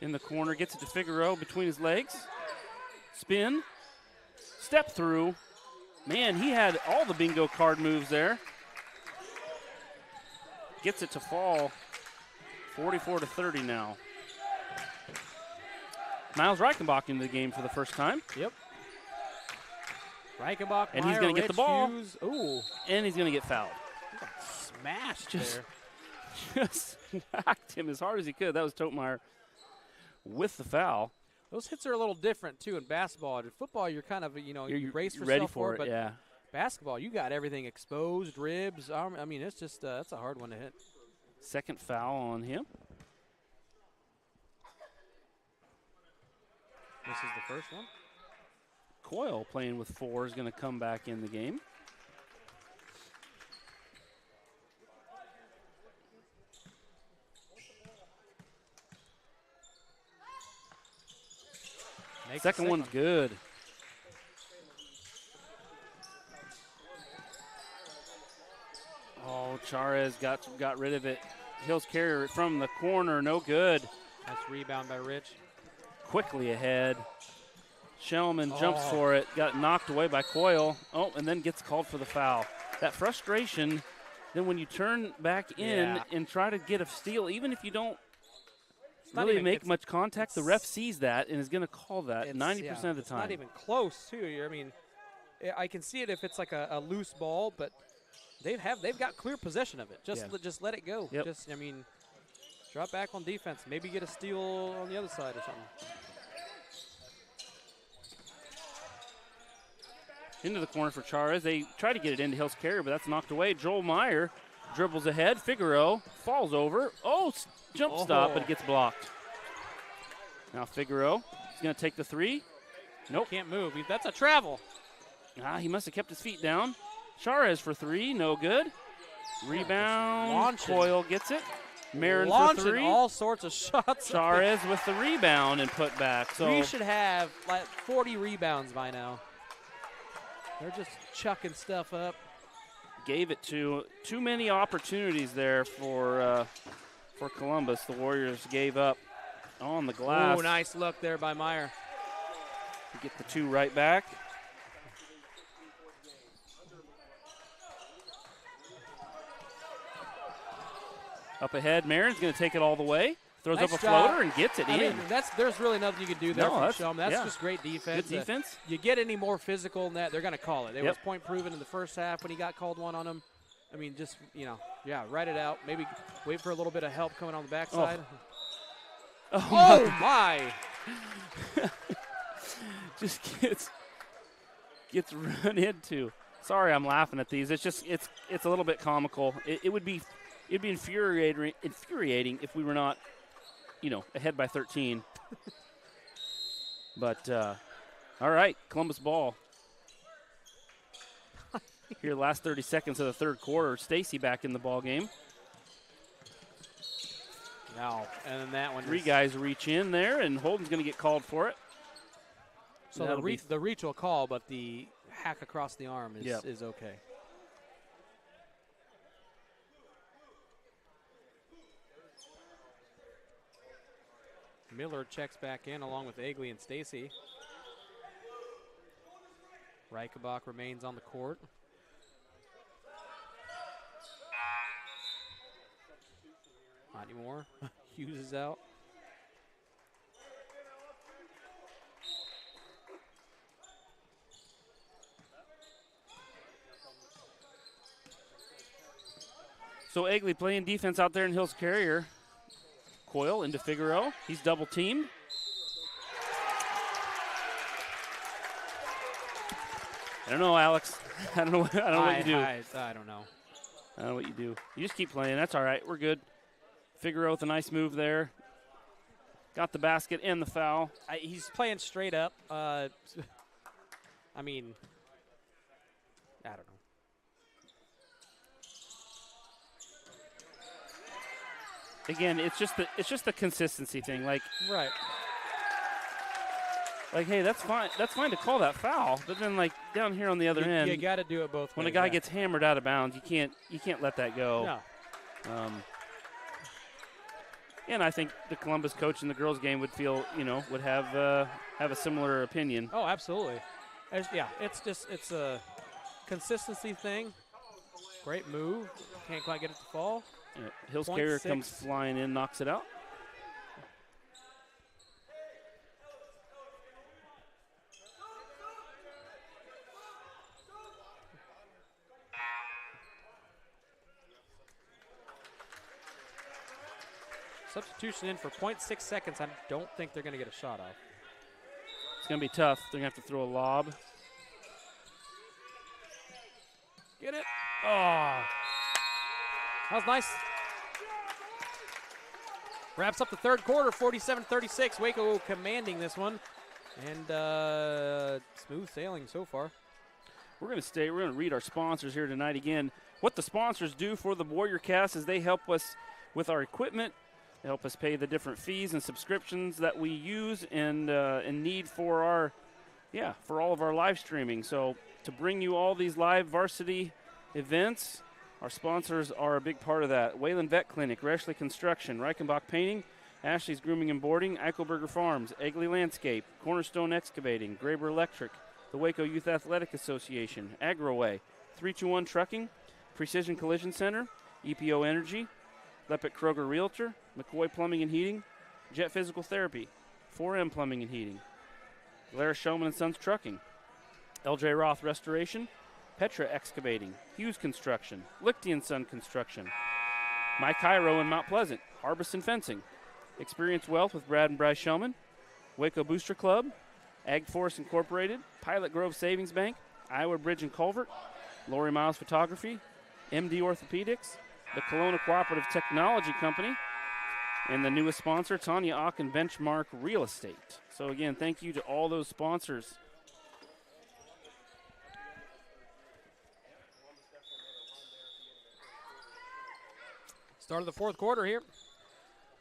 in the corner, gets it to Figueroa between his legs. Spin, step through. Man, he had all the bingo card moves there. Gets it to fall. 44-30 now. Miles Reichenbach into the game for the first time. Yep. Reichenbach, and Meyer, he's going to get the ball. Hughes. Ooh. And he's going to get fouled. Smashed just, there. Just whacked him as hard as he could. That was Totemeyer with the foul. Those hits are a little different, too, in basketball. In football, you're kind of, you brace yourself ready for it, but yeah. Basketball, you got everything exposed, ribs, arm. I mean, it's just, that's a hard one to hit. Second foul on him. This is the first one. Coyle playing with 4 is going to come back in the game. Second one's good. Oh, Charez got rid of it. Hills Carrier from the corner, no good. Nice rebound by Rich. Quickly ahead. Shellman jumps for it, got knocked away by Coyle. Oh, and then gets called for the foul. That frustration then when you turn back in and try to get a steal, even if you don't really make much contact, the ref sees that and is going to call that 90% of the time. It's not even close, too. I mean, I can see it if it's like a loose ball, but they've got clear possession of it. Just let it go. Yep. I mean, drop back on defense. Maybe get a steal on the other side or something. Into the corner for Charez. They try to get it into Hills Carrier, but that's knocked away. Joel Meyer dribbles ahead. Figueroa falls over. Jump stop, but it gets blocked. Now Figueroa is going to take the three. Nope. Can't move. That's a travel. He must have kept his feet down. Charez for three. No good. Rebound. Coyle gets it. Marin for three. All sorts of shots. Charez with the rebound and put back. So we should have like 40 rebounds by now. They're just chucking stuff up. Gave it too many opportunities there for Columbus. The Warriors gave up on the glass. Oh, nice look there by Meyer. To get the two right back. Up ahead, Marin's going to take it all the way. Throws Nice up a job. floater and gets it in. I mean, there's really nothing you can do there No, from that's- Shum. That's yeah. just great defense. Good defense. You get any more physical than that, they're going to call it. It Yep. was point proven in the first half when he got called one on him. I mean, just, write it out. Maybe wait for a little bit of help coming on the backside. Oh my. Just gets run into. Sorry, I'm laughing at these. It's just it's a little bit comical. It'd be infuriating if we were not, ahead by 13. But all right, Columbus ball. Here, last 30 seconds of the third quarter. Stacy back in the ball game. Now, and then that one. Three guys reach in there, and Holden's going to get called for it. So the reach will call, but the hack across the arm is okay. Miller checks back in along with Egley and Stacy. Reichenbach remains on the court. Not anymore. Hughes is out. So Egley playing defense out there in Hills Carrier. Coyle into Figueroa. He's double teamed. I don't know, Alex. I don't know what you do. I don't know. I don't know what you do. You just keep playing. That's all right. We're good. Figueroa with a nice move there. Got the basket and the foul. He's playing straight up. I mean, I don't know. Again, it's just the consistency thing. Like, right. Like, hey, that's fine. That's fine to call that foul. But then, like, down here on the other end, you got to do it both ways. When a guy gets hammered out of bounds, you can't let that go. No. And I think the Columbus coach in the girls' game would feel, would have a similar opinion. Oh, absolutely. It's a consistency thing. Great move. Can't quite get it to fall. Hills Carrier comes flying in, knocks it out. Substitution in for 0.6 seconds. I don't think they're going to get a shot off. It's going to be tough. They're going to have to throw a lob. Get it. Oh. That was nice. Wraps up the third quarter, 47-36. Waco commanding this one. And smooth sailing so far. We're going to read our sponsors here tonight again. What the sponsors do for the Warrior Cast is they help us with our equipment. They help us pay the different fees and subscriptions that we use and need for all of our live streaming. So to bring you all these live varsity events, our sponsors are a big part of that. Wayland Vet Clinic, Reshley Construction, Reichenbach Painting, Ashley's Grooming and Boarding, Eichelberger Farms, Egley Landscape, Cornerstone Excavating, Graber Electric, the Waco Youth Athletic Association, AgroWay, 321 Trucking, Precision Collision Center, EPO Energy, Lepic Kroger Realtor, McCoy Plumbing and Heating, Jet Physical Therapy, 4M Plumbing and Heating, Glarus Showman & Sons Trucking, LJ Roth Restoration, Petra Excavating, Hughes Construction, Lichty & Son Construction, My Cairo in Mount Pleasant, Harbison Fencing, Experience Wealth with Brad and Bryce Showman, Waco Booster Club, Ag Forest Incorporated, Pilot Grove Savings Bank, Iowa Bridge and Culvert, Lori Miles Photography, MD Orthopedics, the Kelowna Cooperative Technology Company, and the newest sponsor, Tanya Aachen Benchmark Real Estate. So again, thank you to all those sponsors. Start of the fourth quarter here.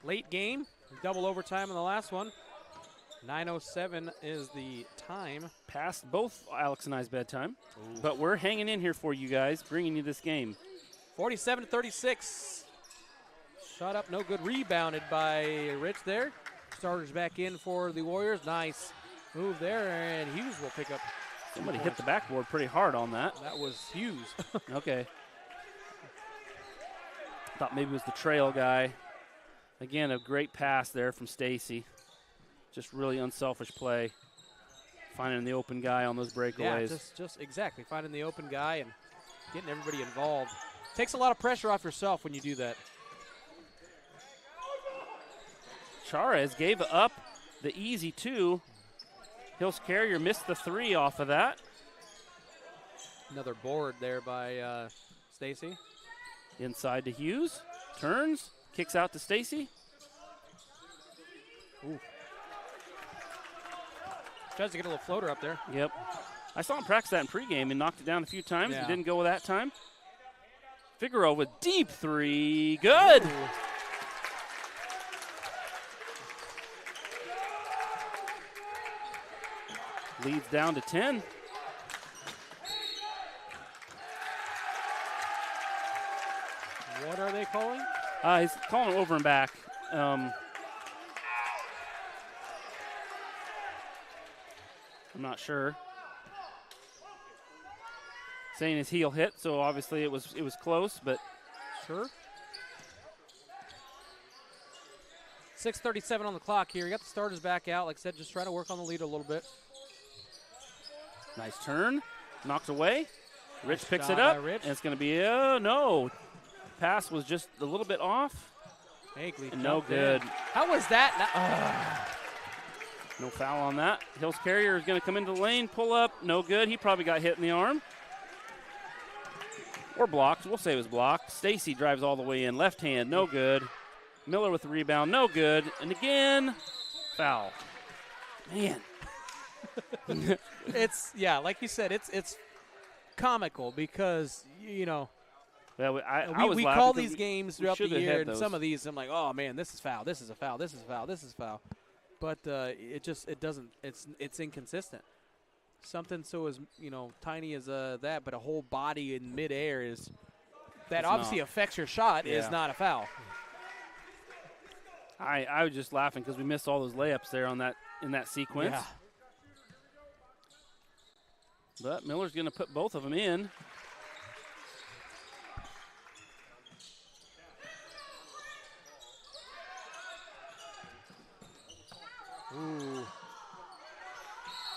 Late game, double overtime in the last one. 9:07 is the time. Past both Alex and I's bedtime, but we're hanging in here for you guys, bringing you this game. 47-36. Shot up, no good. Rebounded by Rich there. Starters back in for the Warriors. Nice move there, and Hughes will pick up. Somebody hit the backboard pretty hard on that. That was Hughes. Okay. Thought maybe it was the trail guy. Again, a great pass there from Stacy. Just really unselfish play. Finding the open guy on those breakaways. Yeah, just exactly. Finding the open guy and getting everybody involved. Takes a lot of pressure off yourself when you do that. Charez gave up the easy two. Hills Carrier missed the three off of that. Another board there by Stacy. Inside to Hughes. Turns. Kicks out to Stacy. Ooh. Tries to get a little floater up there. Yep. I saw him practice that in pregame and knocked it down a few times. Yeah. It didn't go that time. Figueroa with deep three. Good. Ooh. Leads down to 10. What are they calling? He's calling over and back. I'm not sure. Saying his heel hit, so obviously it was close, but sure. 6:37 on the clock here. You got the starters back out. Like I said, just trying to work on the lead a little bit. nice turn. Knocked away. Rich Nice picks job it up. by Rich. And it's going to be, no. Pass was just a little bit off. Higley And no jumped in. good. How was that? No foul on that. Hills Carrier is going to come into the lane, pull up. No good. He probably got hit in the arm. Or blocked. We'll say it was blocked. Stacy drives all the way in. Left hand, no good. Miller with the rebound, no good. And again, foul. Man. It's, like you said, it's comical because, Well, we call these games throughout the year, and those. some of these I'm like, oh man, this is foul, this is a foul, this is a foul, this is a foul. But it doesn't, it's inconsistent. Something so as tiny as that, but a whole body in midair is that It's obviously not. affects your shot is Yeah. not a foul. I was just laughing because we missed all those layups there in that sequence. Yeah. But Miller's going to put both of them in. Ooh.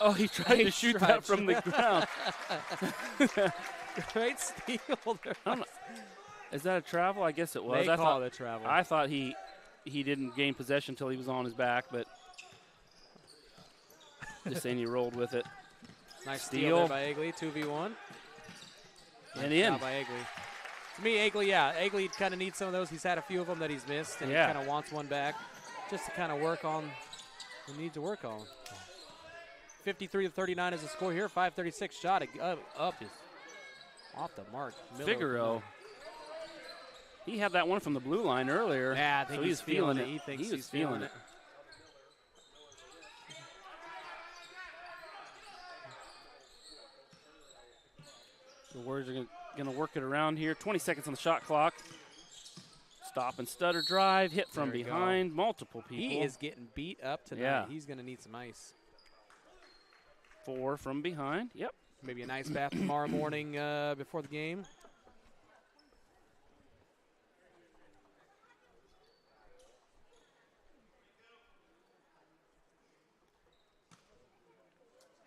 Oh, he tried to Nice shoot try. that from the ground. Great steal there. Is that a travel? I guess it was. They call it a travel. I thought he didn't gain possession until he was on his back, but just saying he rolled with it. Nice steal steal there by Egley, 2v1. And Nice in. job by Egley. To me, Egley kind of needs some of those. He's had a few of them that he's missed, and Yeah. he kind of wants one back just to kind of work on what he needs to work on. 53-39 is the score here. 5:36 shot up is off the mark. Miller. Figaro. He had that one from the blue line earlier. Yeah, I think so he's feeling it. He thinks was he's feeling it. The Warriors are going to work it around here. 20 seconds on the shot clock. Stop and stutter drive. Hit from There we go. behind. Multiple people. He is getting beat up tonight. Yeah. He's going to need some ice. 4 from behind. Yep. Maybe a nice bath tomorrow morning before the game.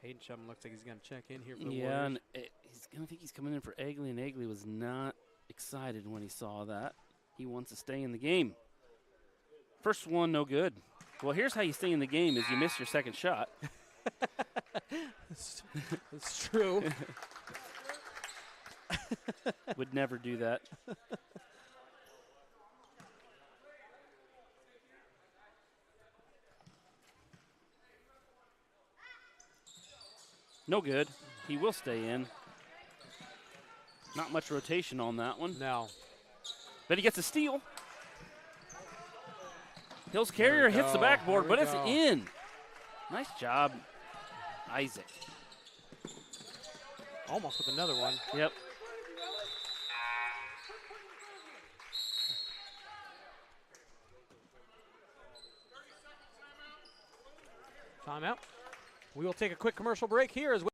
Hayden Chum looks like he's going to check in here for the Yeah, Warriors. and he's going to think he's coming in for Egley, and Egley was not excited when he saw that. He wants to stay in the game. First one, no good. Well, here's how you stay in the game is you miss your second shot. It's true. Would never do that. No good. He will stay in. Not much rotation on that one. No. But he gets a steal. Hill's carrier hits the backboard, but it's in. Nice job, Isaac. Almost with another one. Yep. Timeout. We will take a quick commercial break here as well.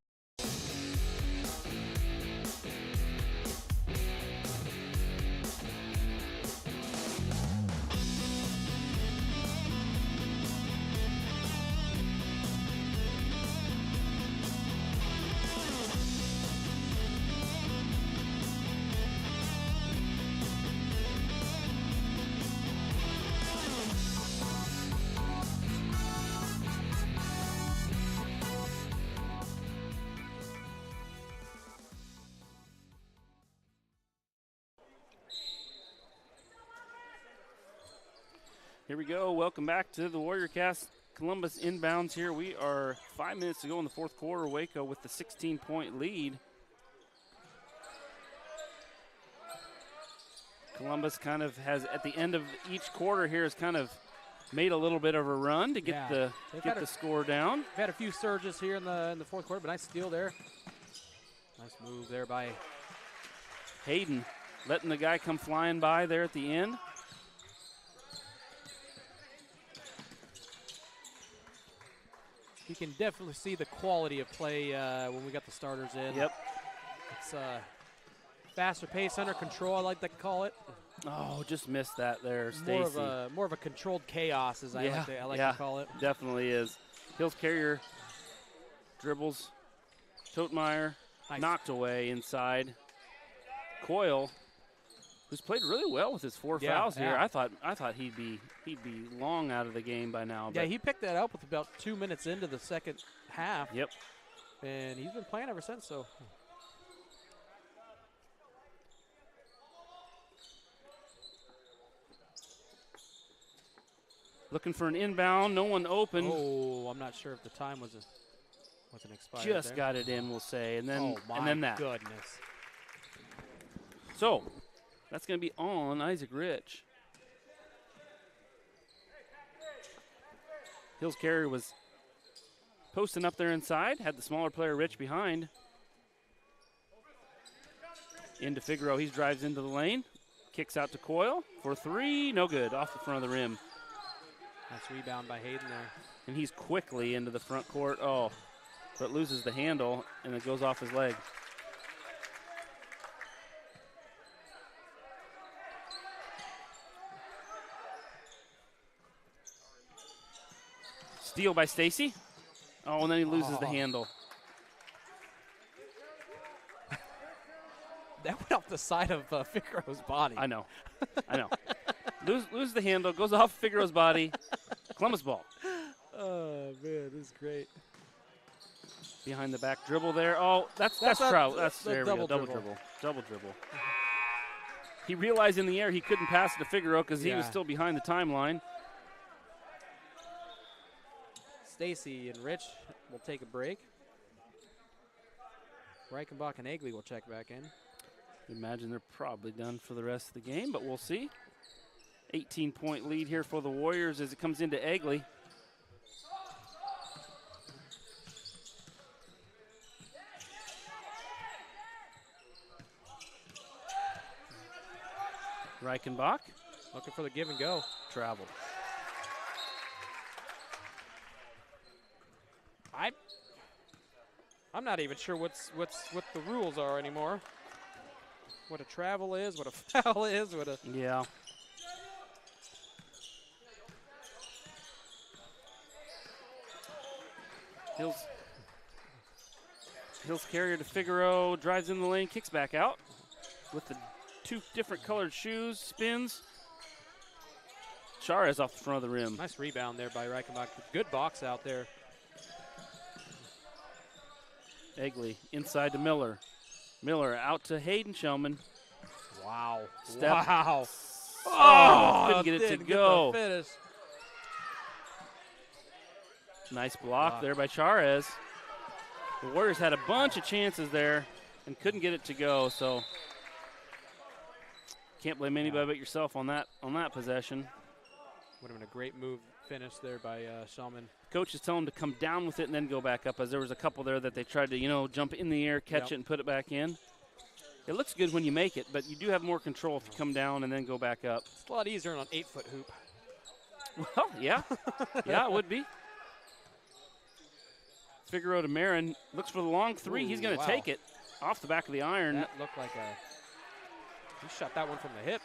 Here we go. Welcome back to the Warrior Cast. Columbus inbounds here. We are 5 minutes to go in the fourth quarter. Waco with the 16-point lead. Columbus kind of has, at the end of each quarter here, has kind of made a little bit of a run to get the score down. We've had a few surges here in the fourth quarter, but nice steal there. Nice move there by Hayden, letting the guy come flying by there at the end. You can definitely see the quality of play when we got the starters in. Yep. It's faster pace, under control, I like to call it. Oh, just missed that there, Stacy. More of a controlled chaos, as I like to call it. Definitely is. Hills carrier dribbles. Totemeyer knocked away inside. Coyle, who's played really well with his four fouls here. I thought he'd be long out of the game by now. Yeah, he picked that up with about 2 minutes into the second half. Yep. And he's been playing ever since. So. Looking for an inbound, no one open. Oh, I'm not sure if the time wasn't expired. Just got it in, we'll say, and then that. Goodness. So, that's going to be on Isaac Rich. Hills carrier was posting up there inside, had the smaller player Rich behind. Into Figaro, he drives into the lane, kicks out to Coyle for three, no good, off the front of the rim. Nice rebound by Hayden there. And he's quickly into the front court, but loses the handle, and it goes off his leg. Steal by Stacy. Oh, and then he loses the handle. That went off the side of Figaro's body. I know. Lose the handle, goes off Figaro's body. Columbus ball. Oh, man, this is great. Behind the back dribble there. Oh, that's Trout. There we go. Double dribble. He realized in the air he couldn't pass it to Figaro because he was still behind the timeline. Stacy and Rich will take a break. Reichenbach and Egley will check back in. Imagine they're probably done for the rest of the game, but we'll see. 18-point lead here for the Warriors as it comes into Egley. Reichenbach looking for the give and go. Traveled. I'm not even sure what the rules are anymore. What a travel is, what a foul is, what a yeah. Hills carrier to Figaro, drives in the lane, kicks back out with the 2 different colored shoes, spins. Charez off the front of the rim. Nice rebound there by Reichenbach. Good box out there. Egley inside to Miller. Miller out to Hayden Shellman. Wow. Step. Wow. Oh, couldn't get it to didn't go. Get the finish. Nice block there by Charez. The Warriors had a bunch of chances there and couldn't get it to go, so can't blame anybody but yourself on that possession. Would have been a great move finish there by Shellman. Coaches tell them to come down with it and then go back up, as there was a couple there that they tried to, jump in the air, catch it, and put it back in. It looks good when you make it, but you do have more control if you come down and then go back up. It's a lot easier on an 8-foot hoop. Well, yeah. Yeah, it would be. Figaro to Marin. Looks for the long 3. He's going to take it off the back of the iron. That looked like he shot that one from the hip.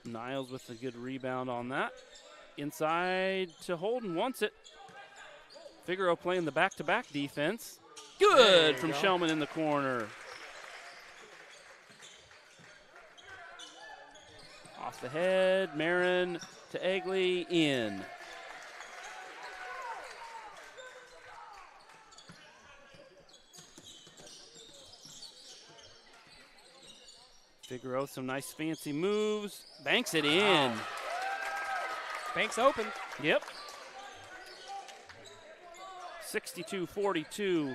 Niles with a good rebound on that. Inside to Holden, wants it. Figaro playing the back-to-back defense. Good from Shellman in the corner. Off the head, Marin to Egley, in. Figaro, some nice fancy moves. Banks it in. Banks open. Yep. 62-42.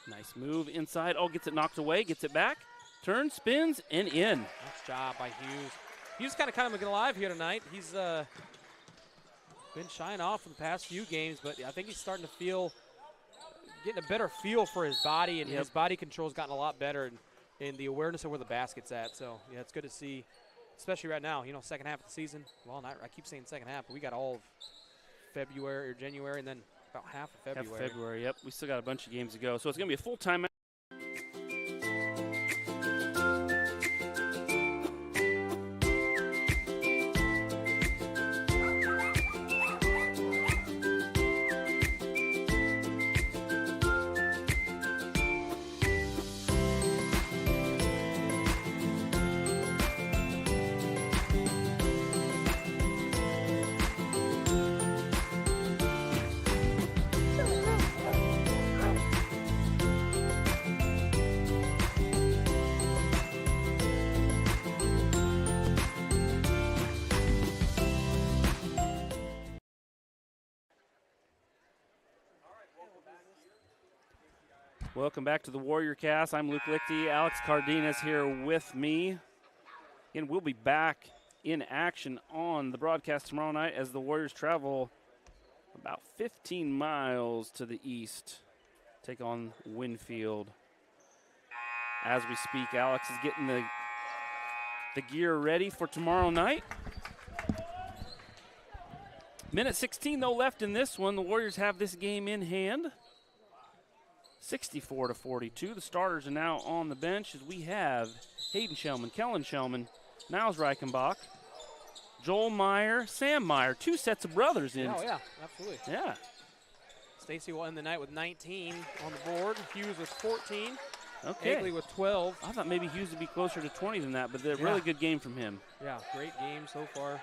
Nice move inside. Oh, gets it knocked away, gets it back. Turns, spins, and in. Nice job by Hughes. Hughes kind of looking alive here tonight. He's been shying off for the past few games, but I think he's starting to getting a better feel for his body, and his body control's gotten a lot better, and the awareness of where the basket's at. So, yeah, it's good to see, especially right now, second half of the season. Well, I keep saying second half, but we got all of February or January, and then about half of February. Half of February, yep. We still got a bunch of games to go. So it's going to be a full timeout. Welcome back to the Warrior Cast. I'm Luke Lichty. Alex Cardenas here with me. And we'll be back in action on the broadcast tomorrow night as the Warriors travel about 15 miles to the east. Take on Winfield. As we speak, Alex is getting the gear ready for tomorrow night. Minute 16, though, left in this one. The Warriors have this game in hand. 64-42. The starters are now on the bench as we have Hayden Shellman, Kellen Shellman, Niles Reichenbach, Joel Meyer, Sam Meyer. 2 sets of brothers in. Oh, yeah, absolutely. Yeah. Stacy will end the night with 19 on the board. Hughes with 14. Okay. Egley with 12. I thought maybe Hughes would be closer to 20 than that, but a really good game from him. Yeah, great game so far.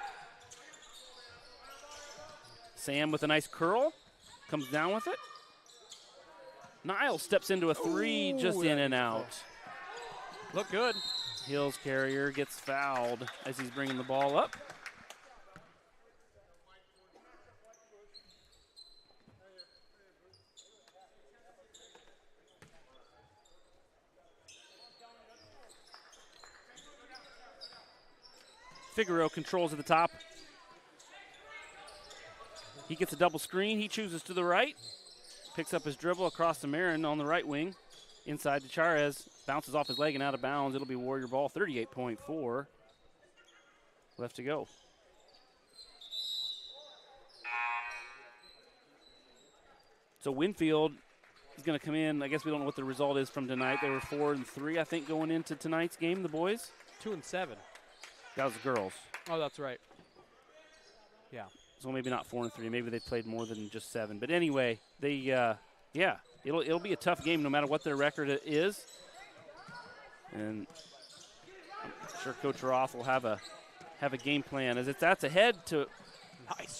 Sam with a nice curl. Comes down with it. Niles steps into a 3, just in and out. Look good. Hills carrier gets fouled as he's bringing the ball up. Figaro controls at the top. He gets a double screen. He chooses to the right. Picks up his dribble across to Marin on the right wing. Inside to Charez. Bounces off his leg and out of bounds. It'll be Warrior ball. 38.4 left to go. So Winfield is going to come in. I guess we don't know what the result is from tonight. They were 4-3, I think, going into tonight's game, the boys. 2-7. That was the girls. Oh, that's right. Yeah. So maybe not 4-3. Maybe they played more than just 7. But anyway, they it'll be a tough game no matter what their record is. And I'm sure Coach Roth will have a game plan as that's ahead to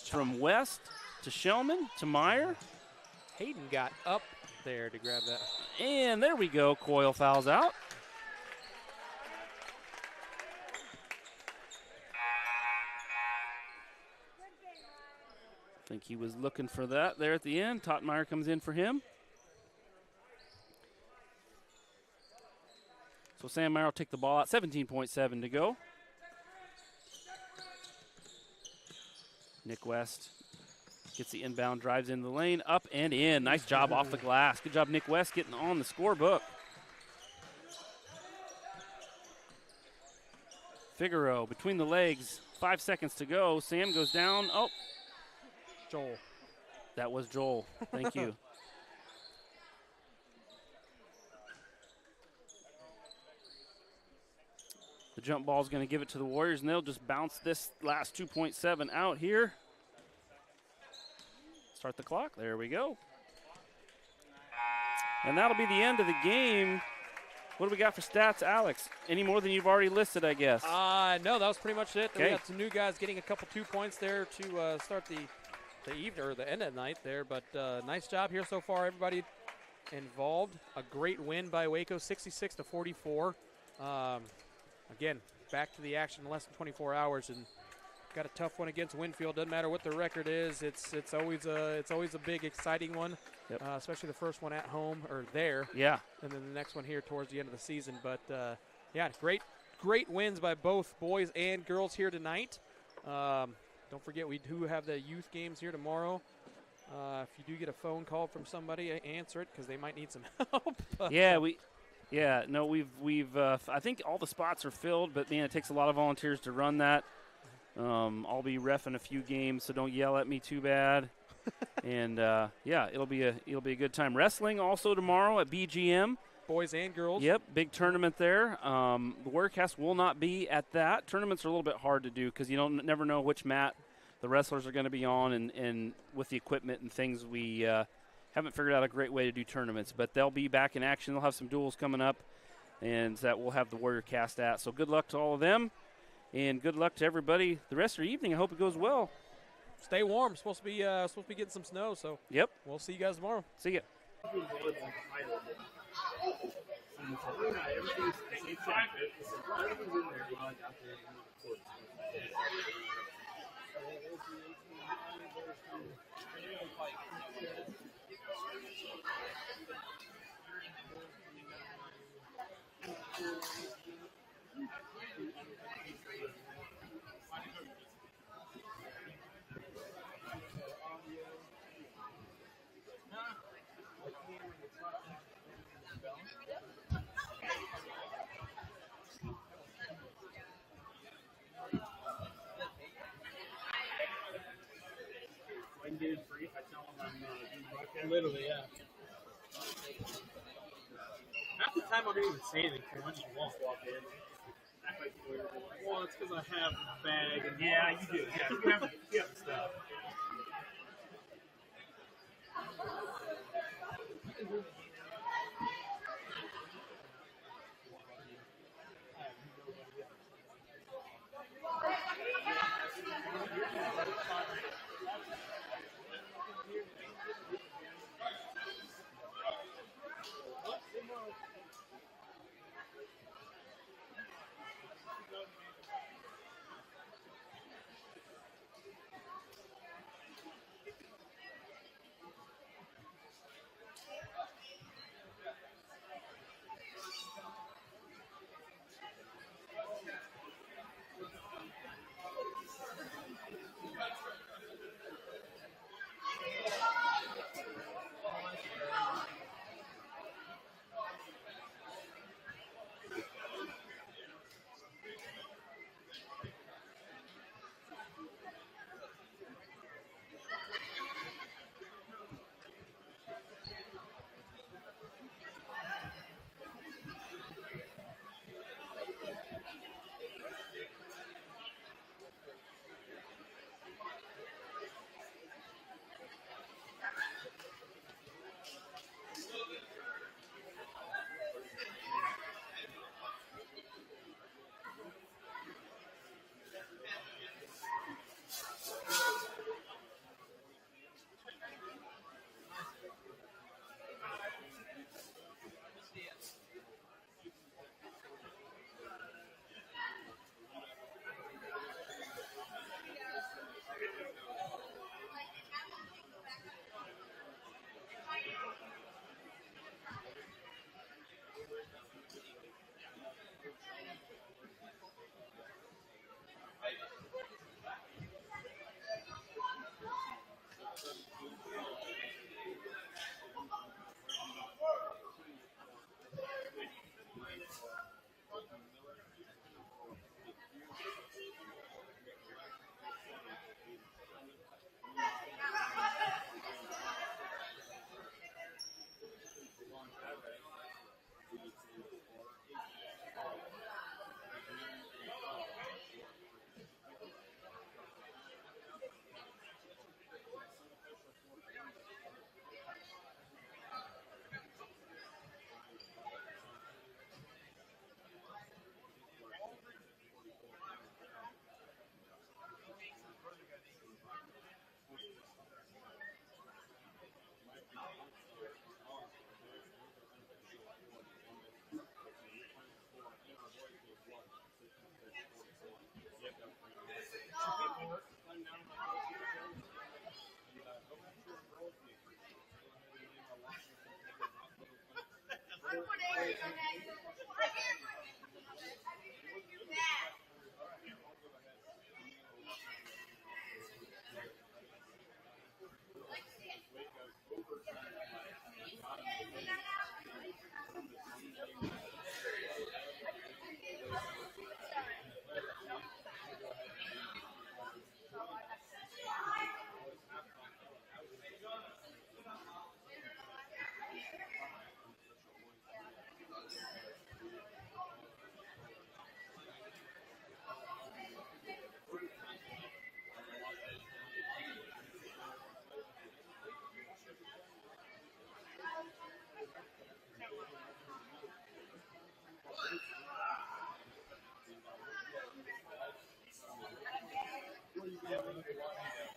from West to Shellman to Meyer. Hayden got up there to grab that. And there we go. Coyle fouls out. I think he was looking for that there at the end. Totmeyer comes in for him. So Sam Meyer will take the ball out. 17.7 to go. Nick West gets the inbound, drives into the lane, up and in. Nice job off the glass. Good job, Nick West, getting on the scorebook. Figaro between the legs, 5 seconds to go. Sam goes down. Oh, Joel. That was Joel. Thank you. The jump ball is going to give it to the Warriors, and they'll just bounce this last 2.7 out here. Start the clock. There we go. And that'll be the end of the game. What do we got for stats, Alex? Any more than you've already listed, I guess? No, that was pretty much it. Okay. We got some new guys getting a couple 2 points there to start the evening or the end of the night there. But nice job here so far, everybody involved. A great win by WACO, 66-44. Again, back to the action in less than 24 hours, and got a tough one against Winfield. Doesn't matter what the record is. It's always a big, exciting one, yep. Especially the first one at home or there. Yeah. And then the next one here towards the end of the season. But yeah, great wins by both boys and girls here tonight. Don't forget we do have the youth games here tomorrow. If you do get a phone call from somebody, answer it because they might need some help. We've I think all the spots are filled, but man, it takes a lot of volunteers to run that. I'll be reffing a few games, so don't yell at me too bad. And it'll be a good time. Wrestling also tomorrow at BGM. Boys and girls. Yep, big tournament there. The Warriorcast will not be at that. Tournaments are a little bit hard to do because you never know which mat the wrestlers are going to be on, and with the equipment and things, we haven't figured out a great way to do tournaments. But they'll be back in action. They'll have some duels coming up, and that we'll have the Warriorcast at. So good luck to all of them, and good luck to everybody the rest of the evening. I hope it goes well. Stay warm. Supposed to be getting some snow. So yep, we'll see you guys tomorrow. See ya. Literally, yeah. Half the time I don't even say anything. I just walk in. Well, it's because I have a bag. And yeah, you do. Yeah, you have